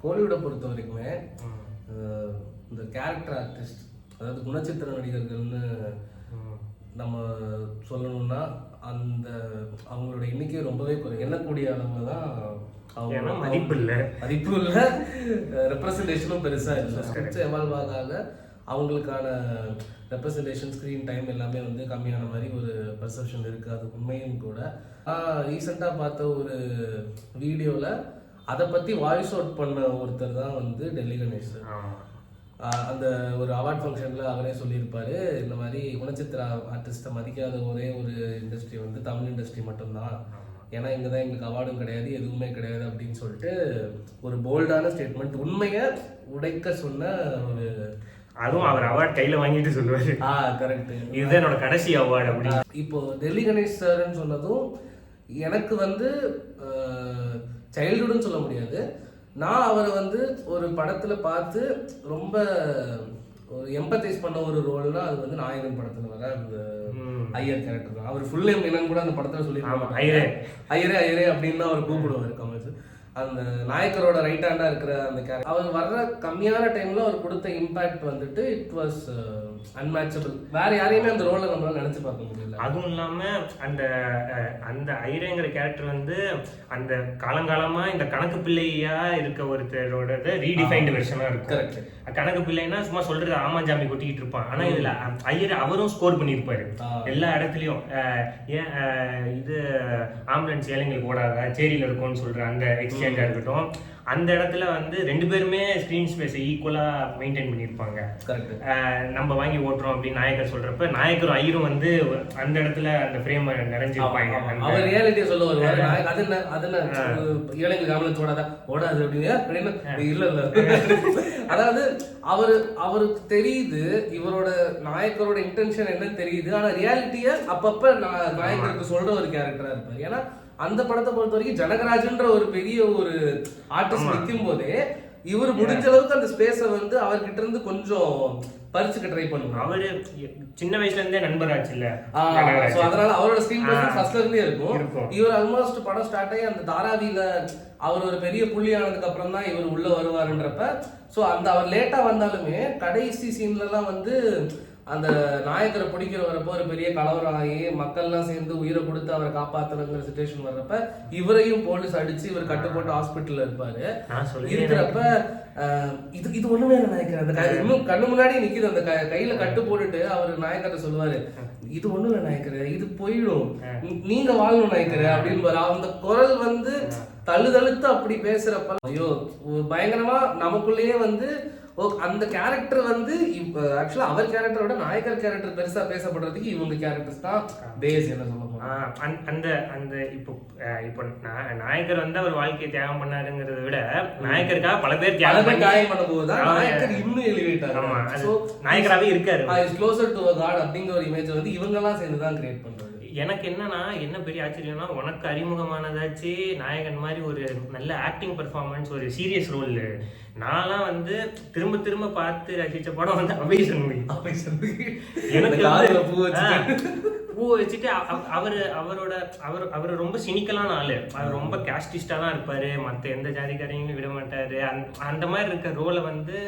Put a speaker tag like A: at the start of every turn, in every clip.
A: கோலிவுட்டை பொறுத்த வரைக்குமே இந்த கேரக்டர் ஆர்டிஸ்ட், அதாவது குணச்சித்திர நடிகர்கள்னு நம்ம சொல்லணும்னா அந்த அவங்களோட எண்ணிக்கை ரொம்பவே குறை, எண்ணக்கூடிய அளவில் தான் அவங்க மதிப்பு இல்லை ரெப்ரசன்டேஷனும் பெருசாக இல்லை. ஸ்கிரிப்ட் எவால்வ் ஆகாத அவங்களுக்கான ரெப்ரசன்டேஷன், ஸ்க்ரீன் டைம் எல்லாமே வந்து கம்மியான மாதிரி ஒரு பெர்செப்ஷன் இருக்குது. அது உண்மையும் கூட. ரீசெண்டாக பார்த்த ஒரு வீடியோவில் அதை பற்றி வாய்ஸ் அவுட் பண்ண ஒருத்தர் தான் வந்து டெல்லி கணேஷ். அந்த ஒரு அவார்ட் ஃபங்க்ஷனில் அவரே சொல்லியிருப்பாரு, இந்த மாதிரி குணச்சித்திர ஆர்டிஸ்ட்டை மதிக்காத ஒரே ஒரு இண்டஸ்ட்ரி வந்து தமிழ் இண்டஸ்ட்ரி மட்டும்தான், ஏன்னா இங்கே தான் எங்களுக்கு அவார்டும் கிடையாது, எதுவுமே கிடையாது அப்படின்னு சொல்லிட்டு ஒரு போல்டான ஸ்டேட்மெண்ட், உண்மையை உடைக்க சொன்ன ஒரு,
B: அதுவும் அவர் அவார்ட் கையில் வாங்கிட்டு சொல்லுவார்.
A: கரெக்ட்,
B: இதுதான் என்னோட கடைசி அவார்டு அப்படின்னு.
A: இப்போ டெல்லி கணேஷ் சார்ன்னு சொன்னதும் எனக்கு வந்து சைல்டுஹுட்னு சொல்ல முடியாது, நான் அவரை வந்து ஒரு படத்தில் பார்த்து ரொம்ப ஒரு எம்பத்தைஸ் பண்ண ஒரு ரோல்னா அது வந்து நாயகன் படத்தில் வர அந்த ஐயர் கேரக்டர் தான். அவர் ஃபுல் நேம் என்னன்னு கூட அந்த படத்தில் சொல்லியிருக்காங்க, ஐயரே ஐயரே அப்படின்னு தான் அவர் கூப்பிடுவார் கமல். அந்த நாயக்கரோட ரைட் ஹேண்டா இருக்கிற அந்த கேரக்டர், அவர் வர்ற கம்மியான டைம்ல அவர் கொடுத்த இம்பாக்ட் வந்துட்டு இட் வாஸ் அன்மேட்சபிள். வேற யாரையுமே அந்த ரோலை நம்மளால நினைச்சு பார்க்க முடியல.
B: அதுவும் இல்லாம அந்த அந்த ஐரேங்கிற கேரக்டர் வந்து அந்த காலங்காலமா இந்த கணக்கு பிள்ளையா இருக்க ஒருத்தரோட ரீடிஃபைன்டு வெர்ஷனா இருக்கும்.
A: கரெக்ட்.
B: கணக்கு பிள்ளைன்னா சும்மா சொல்றது ஆமாஞ்சாமி கொட்டிக்கிட்டு இருப்பான், ஆனா இதுல ஐயர் அவரும் ஸ்கோர் பண்ணியிருப்பாரு எல்லா இடத்துலயும். ஏன் இது ஆம்புலன்ஸ் ஏழைங்களுக்கு ஓடாத சேரியில இருக்கும்னு சொல்ற அந்த எக்ஸ்சேஞ்சா இருக்கட்டும், அந்த இடத்துல வந்து ரெண்டு பேருமே ஸ்கிரீன் ஸ்பேஸை ஈக்குவலா மெயின்டைன் பண்ணியிருப்பாங்க. நம்ம வாங்கி ஓட்டுறோம் அப்படின்னு நாயக்கர் சொல்றப்ப நாயக்கரும் ஐயரும் வந்து அந்த இடத்துல அந்த ஃப்ரேம் நிறைஞ்சிருப்பாங்க.
A: அவர் ரியாலிட்டியை சொல்ல வருவாரு, அது ஏழைங்களுக்கு ஆம்புலன்ஸ் ஓடாது அப்படின்னு. இல்ல இல்ல, அதாவது அவருக்கு தெரியுது இவரோட நாயக்கரோட இன்டென்ஷன் என்னன்னு தெரியுது, ஆனா ரியாலிட்டிய அப்பப்ப நாயக்கருக்கு சொல்ற ஒரு கேரக்டரா இருப்பாரு. ஏன்னா அந்த படத்தை பொறுத்த வரைக்கும் ஜனகராஜன்ற ஒரு பெரிய ஒரு ஆர்டிஸ்ட் நிற்கும் போதே இவர் முடிஞ்ச அளவுக்கு அந்த ஸ்பேஸை வந்து அவர்கிட்ட இருந்து கொஞ்சம் பறிச்சுக்க ட்ரை பண்ணுவாங்க.
B: அவரு சின்ன வயசுல இருந்தே நண்பராச்சு இல்ல,
A: அதனால அவரோட ஸ்கிரீன் பிரசன்ஸ் ஃபர்ஸ்ட்ல இருந்தே இருக்கும். இவர் ஆல்மோஸ்ட் படம் ஸ்டார்ட் ஆகி அந்த தாராவியில அவர் ஒரு பெரிய புள்ளி ஆனதுக்கு அப்புறம் தான் இவர் உள்ள வருவாருன்றப்ப, ஸோ அந்த அவர் லேட்டா வந்தாலுமே கடைசி சீன்ல எல்லாம் வந்து அந்த நாயக்கரை பிடிக்கிற வரப்போ ஒரு பெரிய கலவரம் ஆகி மக்கள்லாம் சேர்ந்து உயிரை கொடுத்து அவரை காப்பாத்துறங்கிற சிச்சுவேஷன் வர்றப்ப இவரையும் போலீஸ் அடிச்சு இவர் கட்டு போட்டு ஹாஸ்பிட்டல்ல இருப்பாரு. இருக்கிறப்ப இது ஒண்ணுமே இல்லை நாயக்கர், அந்த இன்னும் கண்ணு முன்னாடி நிக்குது, அந்த கையில கட்டு போட்டுட்டு அவர் நாயக்கரை சொல்லுவாரு, இது ஒண்ணும் இல்லை நாயக்கர், இது போயிடும், நீங்க வாழணும் நாயக்கர் அப்படின்னு. அந்த குரல் வந்து தழுதழுத்து அப்படி பேசுறப்ப ஐயோ பயங்கரமா நமக்குள்ளேயே வந்து அந்த கேரக்டர் வந்து இப்ப ஆக்சுவலா அவர் கேரக்டரோட நாயக்கர் கேரக்டர் பெருசா பேசப்படுறதுக்கு இவங்க கேரக்டர்ஸ் தான் பேஸ். என்ன சொல்ல
B: அந்த அந்த இப்போ நாயக்கர் வந்து அவர் வாழ்க்கையை தியாகம் பண்ணாருங்கிறத விட நாயக்கருக்காக பல பேர் தியாகம்
A: பண்ணும் போதுதான் நாயக்கர் இன்னும் எலிவேட் ஆகும்,
B: நாயக்கராகவே இருக்காரு.
A: க்ளோசர் டு அ காட் அப்படிங்கிற ஒரு இமேஜ் வந்து இவங்க எல்லாம் சேர்ந்துதான் கிரியேட் பண்றாங்க.
B: எனக்கு என்னன்னா என்ன பெரிய ஆச்சரியம்னா, உனக்கு அறிமுகமானதாச்சு நாயகன் மாதிரி ஒரு நல்ல ஆக்டிங் பெர்ஃபார்மன்ஸ், ஒரு சீரியஸ் ரோல். நான்லாம் வந்து திரும்ப திரும்ப பார்த்து ரசிச்ச படம் வந்து அபேஷன் மூவி. எனக்கு பூ வச்சுட்டு அவர் ரொம்ப சினிக்கலான ஆளு, அவர் ரொம்ப கேஸ்டிஸ்டா தான் இருப்பாரு, மற்ற எந்த ஜாதிக்காரையும் விட மாட்டாரு. அந்த மாதிரி இருக்க ரோலை வந்து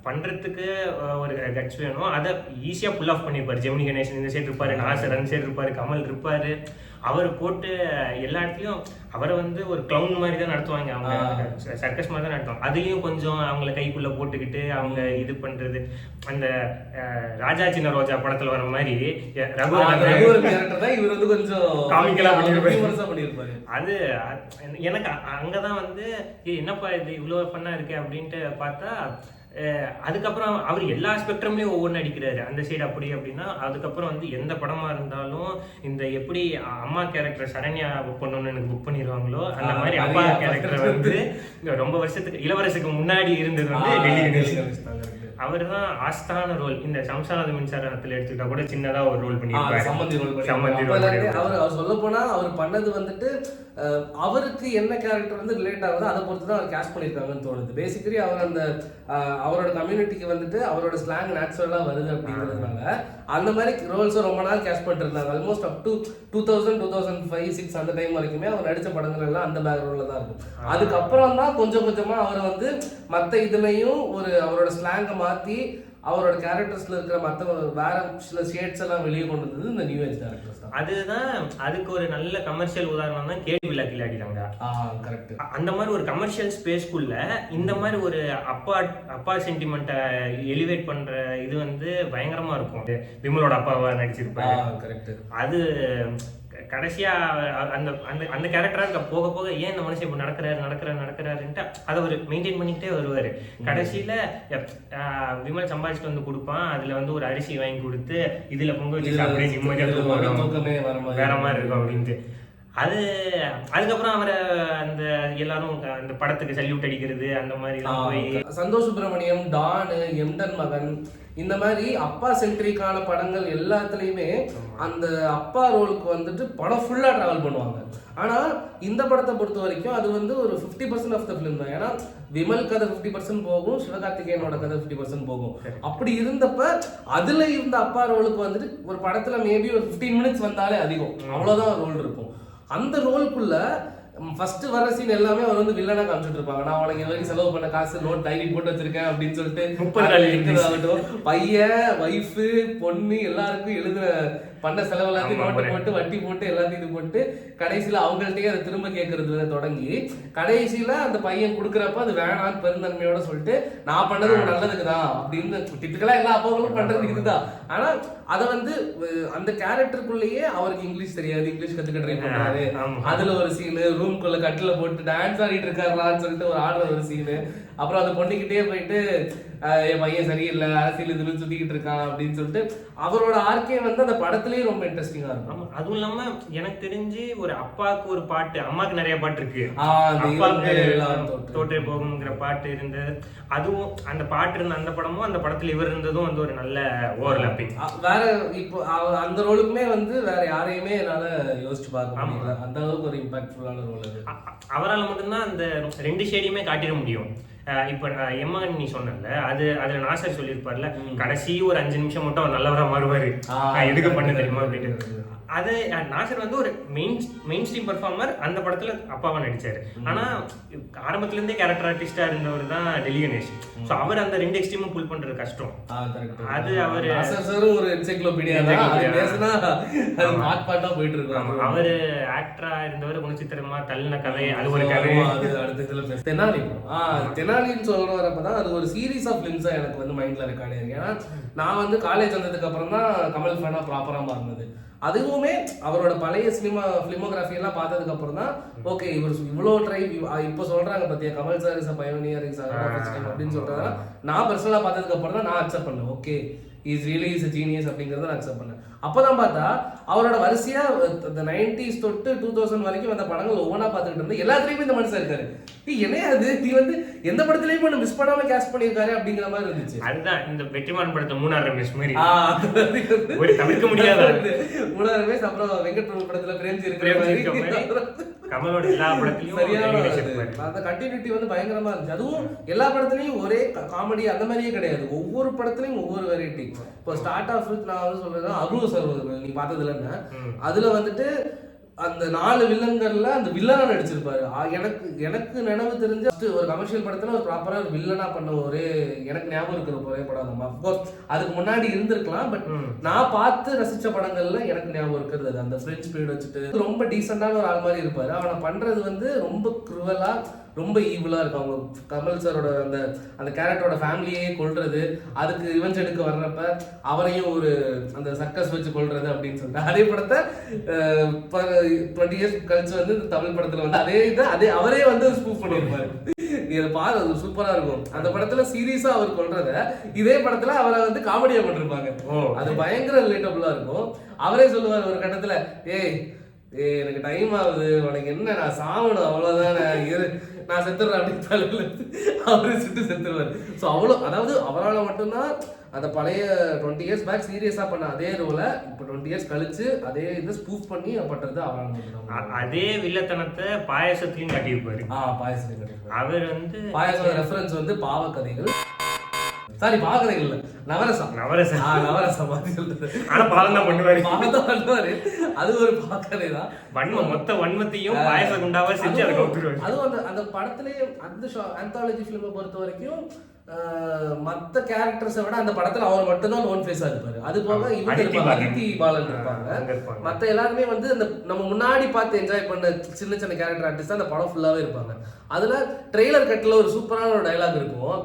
B: பண்றதுக்கு ஒரு கட்ஸ் வேணும், அதை ஈஸியா புல் ஆஃப் பண்ணிருப்பாரு. ஜெமினி கணேசன் இந்த சைடு இருப்பாரு, நாசர் அந்த சைடு இருப்பாரு, கமல் இருப்பாரு. அவர் போட்டு எல்லா இடத்துலயும் அவரை வந்து ஒரு கிளவுன் மாதிரி தான் நடத்துவாங்க, அவங்க சர்க்கஸ் மாதிரி தான் நடத்துவாங்க. அதுலயும் கொஞ்சம் அவங்கள கைக்குள்ள போட்டுக்கிட்டு அவங்க இது பண்றது, அந்த ராஜா சின்ன ரோஜா படத்துல வர மாதிரி அது எனக்கு அங்கதான் வந்து என்னப்பா இது இவ்வளவு பண்ணா இருக்கு அப்படின்ட்டு பார்த்தா, அதுக்கப்புறம் அவர் எல்லா ஸ்பெக்ட்ரமே ஒவ்வொன்று அடிக்கிறாரு. அந்த சைடு அப்படி அப்படின்னா அதுக்கப்புறம் வந்து எந்த படமா இருந்தாலும் இந்த எப்படி அம்மா கேரக்டர் சரண்யா புக் பண்ணணும்னு எனக்கு புக் பண்ணிடுவாங்களோ அந்த மாதிரி அப்பா கேரக்டர் வந்து ரொம்ப வருஷத்துக்கு இளவரசுக்கு முன்னாடி இருந்தது வந்து டெல்லி கணேஷ். அவர் தான் ஆஸ்தான ரோல். இந்த சம்சாரத மின்சாரத்தில் எடுத்துக்கிட்டா கூட சின்னதா ஒரு ரோல் பண்ணியிருப்பாரு.
A: அவர் சொல்ல போனா அவர் பண்ணது வந்துட்டு அவருக்கு என்ன கேரக்டர் வந்து ரிலேட் ஆகுதோ அதை பொறுத்து தான் அவர் கேஸ்ட் பண்ணியிருக்காங்கன்னு தோணுது. பேசிக்கலி அவர் அந்த அவரோட கம்யூனிட்டிக்கு வந்துட்டு அவரோட ஸ்லாங் நேச்சுரலா வருது அப்படிங்கிறதுனால அந்த மாதிரி ரோல்ஸும் ரொம்ப நாள் கேஷ் பண்ணிட்டு இருந்தாங்க. ஆல்மோஸ்ட் அப் டு 2000, 2005, 2006 அந்த டைம் வரைக்குமே அவர் நடிச்ச படங்கள் எல்லாம் அந்த பேக்ரவுண்ட்ல தான் இருக்கும். அதுக்கப்புறம் தான் கொஞ்சம் கொஞ்சமா அவர் வந்து மற்ற இதுலயும் ஒரு அவரோட ஸ்லாங்கை மாத்தி அவரோட கேரக்டர்ஸ்ல இருக்கிற மற்ற வேற சில ஷேட்ஸ் எல்லாம் வெளியே கொண்டு வந்தது இந்த நியூ ஏஜ் டேரக்டர்ஸ் தான்.
B: அதுதான் அதுக்கு ஒரு நல்ல கமர்ஷியல் உதாரணம் தான் கேடி விழா கில்லாடிட்டாங்க.
A: கரெக்ட்.
B: அந்த மாதிரி ஒரு கமர்ஷியல் ஸ்பேஸ்க்குள்ள இந்த மாதிரி ஒரு அப்பா சென்டிமெண்ட்டை எலிவேட் பண்ற இது வந்து பயங்கரமா இருக்கும். விமலோட அப்பாவா நடிச்சிருப்பாரு.
A: கரெக்ட்.
B: அது கடைசியா அந்த அந்த அந்த கேரக்டரா போக போக ஏன் இந்த மனுஷன் இப்ப நடக்கிறாருன்ட்டு அதை அவர் மெயின்டைன் பண்ணிக்கிட்டே வருவாரு. கடைசியில விமல் சம்பாதிச்சுட்டு வந்து கொடுப்பான். அதுல வந்து ஒரு அரிசி வாங்கி கொடுத்து இதுல பொங்க வச்சு அப்படியே நிம்மதியா வேற மாதிரி இருக்கும் அப்படின்ட்டு. அதுக்கப்புறம் அவரை அந்த எல்லாரும் அந்த படத்துக்கு சல்யூட் அடிக்கிறது அந்த மாதிரி போய்
A: சந்தோஷ் சுப்ரமணியம், டான், எம்டன் மகன் இந்த மாதிரி அப்பா சென்ட்ரிக்கான படங்கள் எல்லாத்துலயுமே அந்த அப்பா ரோலுக்கு வந்துட்டு படம் ஃபுல்லா டிராவல் பண்ணுவாங்க. ஆனா இந்த படத்தை பொறுத்த வரைக்கும் அது வந்து ஒரு 50% ஆஃப் த ஃபிலிம் தான். ஏன்னா விமல் கதை 50% போகும், சிவகார்த்திகேயனோட கதை 50% போகும். அப்படி இருந்தப்ப அதுல இருந்த அப்பா ரோலுக்கு வந்துட்டு ஒரு படத்துல மேபி ஒரு 15 மினிட்ஸ் வந்தாலே அதிகம், அவ்வளவுதான் ரோல் இருக்கும். அந்த ரோலுக்குள்ள ஃபர்ஸ்ட் வர சீன் எல்லாமே அவர் வந்து வில்லனா காமிச்சிட்டு இருப்பாங்க. நான் அவனுக்கு இது வரைக்கும் செலவு பண்ண காசு நோட் டைரி போட்டு வச்சிருக்கேன் அப்படின்னு சொல்லிட்டு 30 ஆகட்டும் பையன், ஒய்ஃபு, பொண்ணு எல்லாருக்கும் எழுதுற பண்ண செலவு எல்லாத்தையும் நோட்டு போட்டு வட்டி போட்டு எல்லாத்தையும் இது போட்டு கடைசியில அவங்கள்ட்டயே அதை திரும்ப கேட்கறதுல தொடங்கி கடைசியில அந்த பையன் கொடுக்குறப்ப அது வேணான்னு பெருந்தன்மையோட சொல்லிட்டு நான் பண்ணது நல்லதுக்குதான் அப்படின்னு டிப்பிக்கலா எல்லா அப்பாவும் பண்றது இதுதான். ஆனா அதை வந்து அந்த கேரக்டருக்குள்ளேயே அவருக்கு இங்கிலீஷ் தெரியாது, இங்கிலீஷ் கத்துக்க ட்ரை பண்றாரு. அதுல ஒரு சீனு ரூம்குள்ள கட்டில போட்டு டான்ஸ் ஆடிட்டு இருக்காருலான்னு சொல்லிட்டு ஒரு ஆடுற ஒரு சீனு. அப்புறம் அதை பொண்ணுக்கிட்டே போயிட்டு என் பையன் சரியில்லை, அரசியல் இதுல சுத்திக்கிட்டு இருக்கான் அப்படின்னு சொல்லிட்டு அவரோட ஆர்க்கே வந்து அந்த படத்துலயே ரொம்ப இன்ட்ரெஸ்டிங்கா இருக்கும்.
B: அதுவும் இல்லாம எனக்கு தெரிஞ்சு ஒரு அப்பாவுக்கு ஒரு பாட்டு, அம்மாவுக்கு நிறைய பாட்டு இருக்கு, அப்பாவுக்கு தோற்றே போகுங்கிற பாட்டு இருந்தது. அதுவும் அந்த பாட்டு இருந்த அந்த படமும் அந்த படத்துல இவர் இருந்ததும் வந்து ஒரு நல்ல ஓவர்லாப்பிங்.
A: வேற இப்போ அந்த ரோலுக்குமே வந்து வேற யாரையுமே என்னால யோசிச்சு பார்க்க முடியல. அந்த அளவுக்கு ஒரு இம்பாக்ட்ஃபுல்லான ரோல் அது.
B: அவரால் மட்டும்தான் அந்த 2 ஷேடையுமே காட்டிட முடியும். இப்ப எம்மகன் நீ சொன்னல அதுல நாசர் சொல்லியிருப்பார்ல, கடைசி ஒரு 5 நிமிஷம் மட்டும் அவர் நல்லவரா மாறுவாரு, எதுக்கு பண்ண தெரியுமா அப்படின்னு. அது நாசர் வந்து ஒரு மெயின் ஸ்ட்ரீம் பெர்ஃபார்மர், அந்த படத்துல அப்பாவா நடிச்சாரு. ஆனா ஆரம்பத்துல இருந்தே கேரக்டர் ஆர்டிஸ்டா இருந்தவர் தான் டெல்லி கணேஷ். சோ அவர் அந்த 2 எக்ஸ்ட்ரீமும் புல் பண்றது கஷ்டம். அது அவரு
A: ஒரு என்சைக்ளோபீடியா தான், பேசினா அது நாட் பாட்டா போயிட்டு இருக்காங்க.
B: அவரு ஆக்டரா இருந்தவர் குணச்சித்திரமா தள்ளின கதை, அது ஒரு கதை.
A: அது அடுத்த இதுல தெனாலின்னு சொல்றப்பதான் அது ஒரு சீரீஸ் ஆஃப் ஃபிலிம்ஸா எனக்கு வந்து மைண்ட்ல ரெக்கார்ட் ஆயிருக்கு. ஏன்னா நான் வந்து காலேஜ் வந்ததுக்கு அப்புறம் தான் கமல் ஃபேனா ப்ராப்பரா மாறினது. அதுவுமே அவரோட பழைய பிலிமோகிராஃபி எல்லாம் பார்த்ததுக்கு அப்புறம் தான் ஓகே இவர் இவ்வளோ ட்ரை இப்போ சொல்றாங்க பத்தியா Kamal sir is a pioneer is அப்படின்னு சொல்றதா நான் பர்சனலா பார்த்ததுக்கு அப்புறம் தான் நான் அக்செப்ட் பண்ணேன். Okay is really is a genius அப்படிங்கறத நான் அக்செப்ட் பண்ணேன். அப்பதான் பார்த்தா அவரோட வரிசையா இந்த 90s தொட்டு 2000 வரைக்கும் வந்த படங்கள் ஒவ்வொன்றா பார்த்துக்கிட்டு இருந்து எல்லாத்துலயுமே இந்த மனுஷன் இருக்காரு. என்னையா அது நீ வந்து எந்த படத்துலயும் மிஸ் பண்ணாம கேஸ்ட் பண்ணிருக்காரு அப்படிங்கிற மாதிரி இருந்துச்சு.
B: அதுதான் இந்த வெற்றிமாறன் படத்தை 3ஆர் ரமேஷ் மாதிரி ஒரு தவிர்க்க முடியாத
A: 3ஆர் ரமேஷ். அப்புறம் வெங்கட் பிரபு படத்துல பிரேம்ஜி இருக்கிற மாதிரி
B: கமலோட எல்லா படத்துலயும்
A: அந்த கண்டினியூட்டி வந்து பயங்கரமா இருந்துச்சு. அதுவும் எல்லா படத்துலயும் ஒரே காமெடி அந்த மாதிரியே கிடையாது, ஒவ்வொரு படத்துலயும் ஒவ்வொரு வெரைட்டி. இப்போ ஸ்டார்ட் ஆஃப் நான் வந்து சொல்றேன் அபூர்வ சர்வதேசம் நீ பார்த்தது இல்லைன்னா அதுல வந்துட்டு அந்த 4 வில்லன்கள்ல அந்த வில்லனா நடிச்சிருப்பாரு. எனக்கு நினைவு தெரிஞ்ச ஒரு கமர்ஷியல் படத்துல ஒரு ப்ராப்பரா ஒரு வில்லனா பண்ண ஒரே எனக்கு ஞாபகம் இருக்கிற ஒரே படம் தான். அப்கோர்ஸ் அதுக்கு முன்னாடி இருந்திருக்கலாம், பட் நான் பார்த்து ரசிச்ச படங்கள்ல எனக்கு ஞாபகம் இருக்கிறது அது. அந்த ஃப்ரெஞ்ச் பீரியட் வச்சுட்டு ரொம்ப டீசெண்டான ஒரு ஆள் மாதிரி இருப்பாரு. அவனை பண்றது வந்து ரொம்ப குருவலா ரொம்ப ஈவிலா இருக்கும். அவங்க கமல் சாரோட அந்த கேரக்டரோட ஃபேமிலியே கொள்றது, அதுக்கு ரிவெஞ்ச் எடுக்க வர்றப்ப அவரையும் ஒரு அந்த சர்க்கஸ் வச்சு கொள்றது அப்படின்னு சொல்லிட்டு அதே படத்தை 20 இயர்ஸ் கழிச்சு வந்து தமிழ் படத்துல வந்து அதே அவரே வந்து ஸ்பூஃப் பண்ணிருப்பாரு. இதை பாரு அது சூப்பரா இருக்கும். அந்த படத்துல சீரியஸா அவர் கொள்றத இதே படத்துல அவரை வந்து காமெடியா பண்ணிருப்பாங்க. அது பயங்கர ரிலேட்டபிளா இருக்கும். அவரே சொல்லுவார் ஒரு கட்டத்துல, எனக்கு டைம் ஆகுது, உனக்கு என்ன நான் சாவணும் அவ்வளவுதான், நான் செத்துறேன் அப்படின்னு தலையில அவரு செத்துருவாரு. ஸோ அவ்வளோ அதாவது அவரால் மட்டும்தான் அந்த பழைய 20 இயர்ஸ் பேக் சீரியஸா பண்ண அதே ரோல இப்போ 20 இயர்ஸ் கழிச்சு அதே இது ஸ்பூஃப் பண்ணி பண்றது அவரால் மட்டும்தான்.
B: அதே வில்லத்தனத்தை பாயசத்துலயும் காட்டியிருப்பாரு.
A: பாயசத்துலயும் காட்டியிருப்பாரு.
B: அவர் வந்து
A: பாயசம் ரெஃபரன்ஸ் வந்து பாவ கதைகள். சாரி பாக்குறேன் இல்ல நவரசம் நவரசம்
B: ஆனா பாலம் தான்
A: பண்ணுவாரு. அது ஒரு பாக்கறே தான்.
B: வன்மம் மொத்த வன்மத்தையும் பாயச குண்டாவா செஞ்சு அதை கவுத்துருவாரு.
A: அதுவும் அந்த படத்திலேயே அந்த ஆந்தாலஜி ஃபிலிமை பொறுத்த வரைக்கும் மத்த கேரக்டர்ஸை விட அந்த படத்துல அவர் மட்டும்தான் லோன் ஃபேஸா இருப்பாரு. அது போக இவங்க இருப்பாங்க, அதித்தி பாலன் இருப்பாங்க. மத்த எல்லாருமே வந்து அந்த நம்ம முன்னாடி பார்த்து என்ஜாய் பண்ண சின்ன சின்ன கேரக்டர் ஆர்டிஸ்ட் அந்த படம் ஃபுல்லாவே இருப்பாங்க. அதுல ட்ரெய்லர் கட்ல ஒரு சூப்பரான ஒரு டைலாக் இருக்கும்.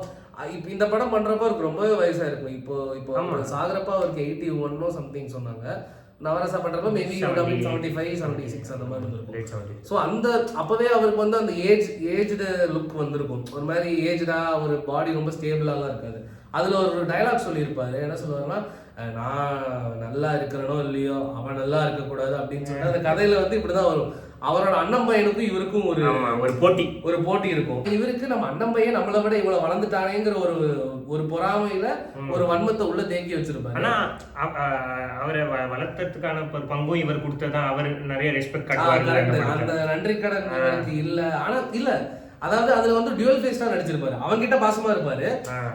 A: இப்போ இந்த படம் பண்றப்ப அவருக்கு ரொம்பவே வயசா இருக்கும். இப்போ சாகரப்ப அவருக்கு 81 சம்திங் சொன்னாங்க. நவரசா பண்றப்ப மேபி 75, 76 அந்த மாதிரி இருக்கும். ஸோ அந்த அப்பவே அவருக்கு வந்து அந்த ஏஜ்டு லுக் வந்திருக்கும். ஒரு மாதிரி ஏஜ்டா ஒரு பாடி ரொம்ப ஸ்டேபிளாலாம் இருக்காது. அதுல ஒரு டைலாக் சொல்லியிருப்பாரு. என்ன சொல்லுவாருன்னா, நான் நல்லா இருக்கிறனோ இல்லையோ அவன் நல்லா இருக்கக்கூடாது அப்படின்னு சொல்லிட்டு அந்த கதையில வந்து இப்படிதான் வரும். அவரோட அண்ணன் பையனுக்கும் இவருக்கும் ஒரு போட்டி இருக்கும். இவருக்கு நம்ம அண்ணன் பையன் நம்மளை விட இவ்வளவு வளர்ந்துட்டானேங்கிற ஒரு பொறாமையில ஒரு வன்மத்தை உள்ள தேக்கி வச்சிருப்பாரு.
B: ஆனா அவரை வளர்த்ததுக்கான பங்கும் இவர் கொடுத்ததான் அவர் நிறைய ரெஸ்பெக்ட் காட்டுவாரு.
A: அந்த நன்றி கடன் எனக்கு இல்ல. ஆனா இல்ல, அதாவது அதுல வந்து டியூவல் ஃபேஸ் தான் நடிச்சிருப்பாரு. அவன்கிட்ட பாசமா இருப்பாரு,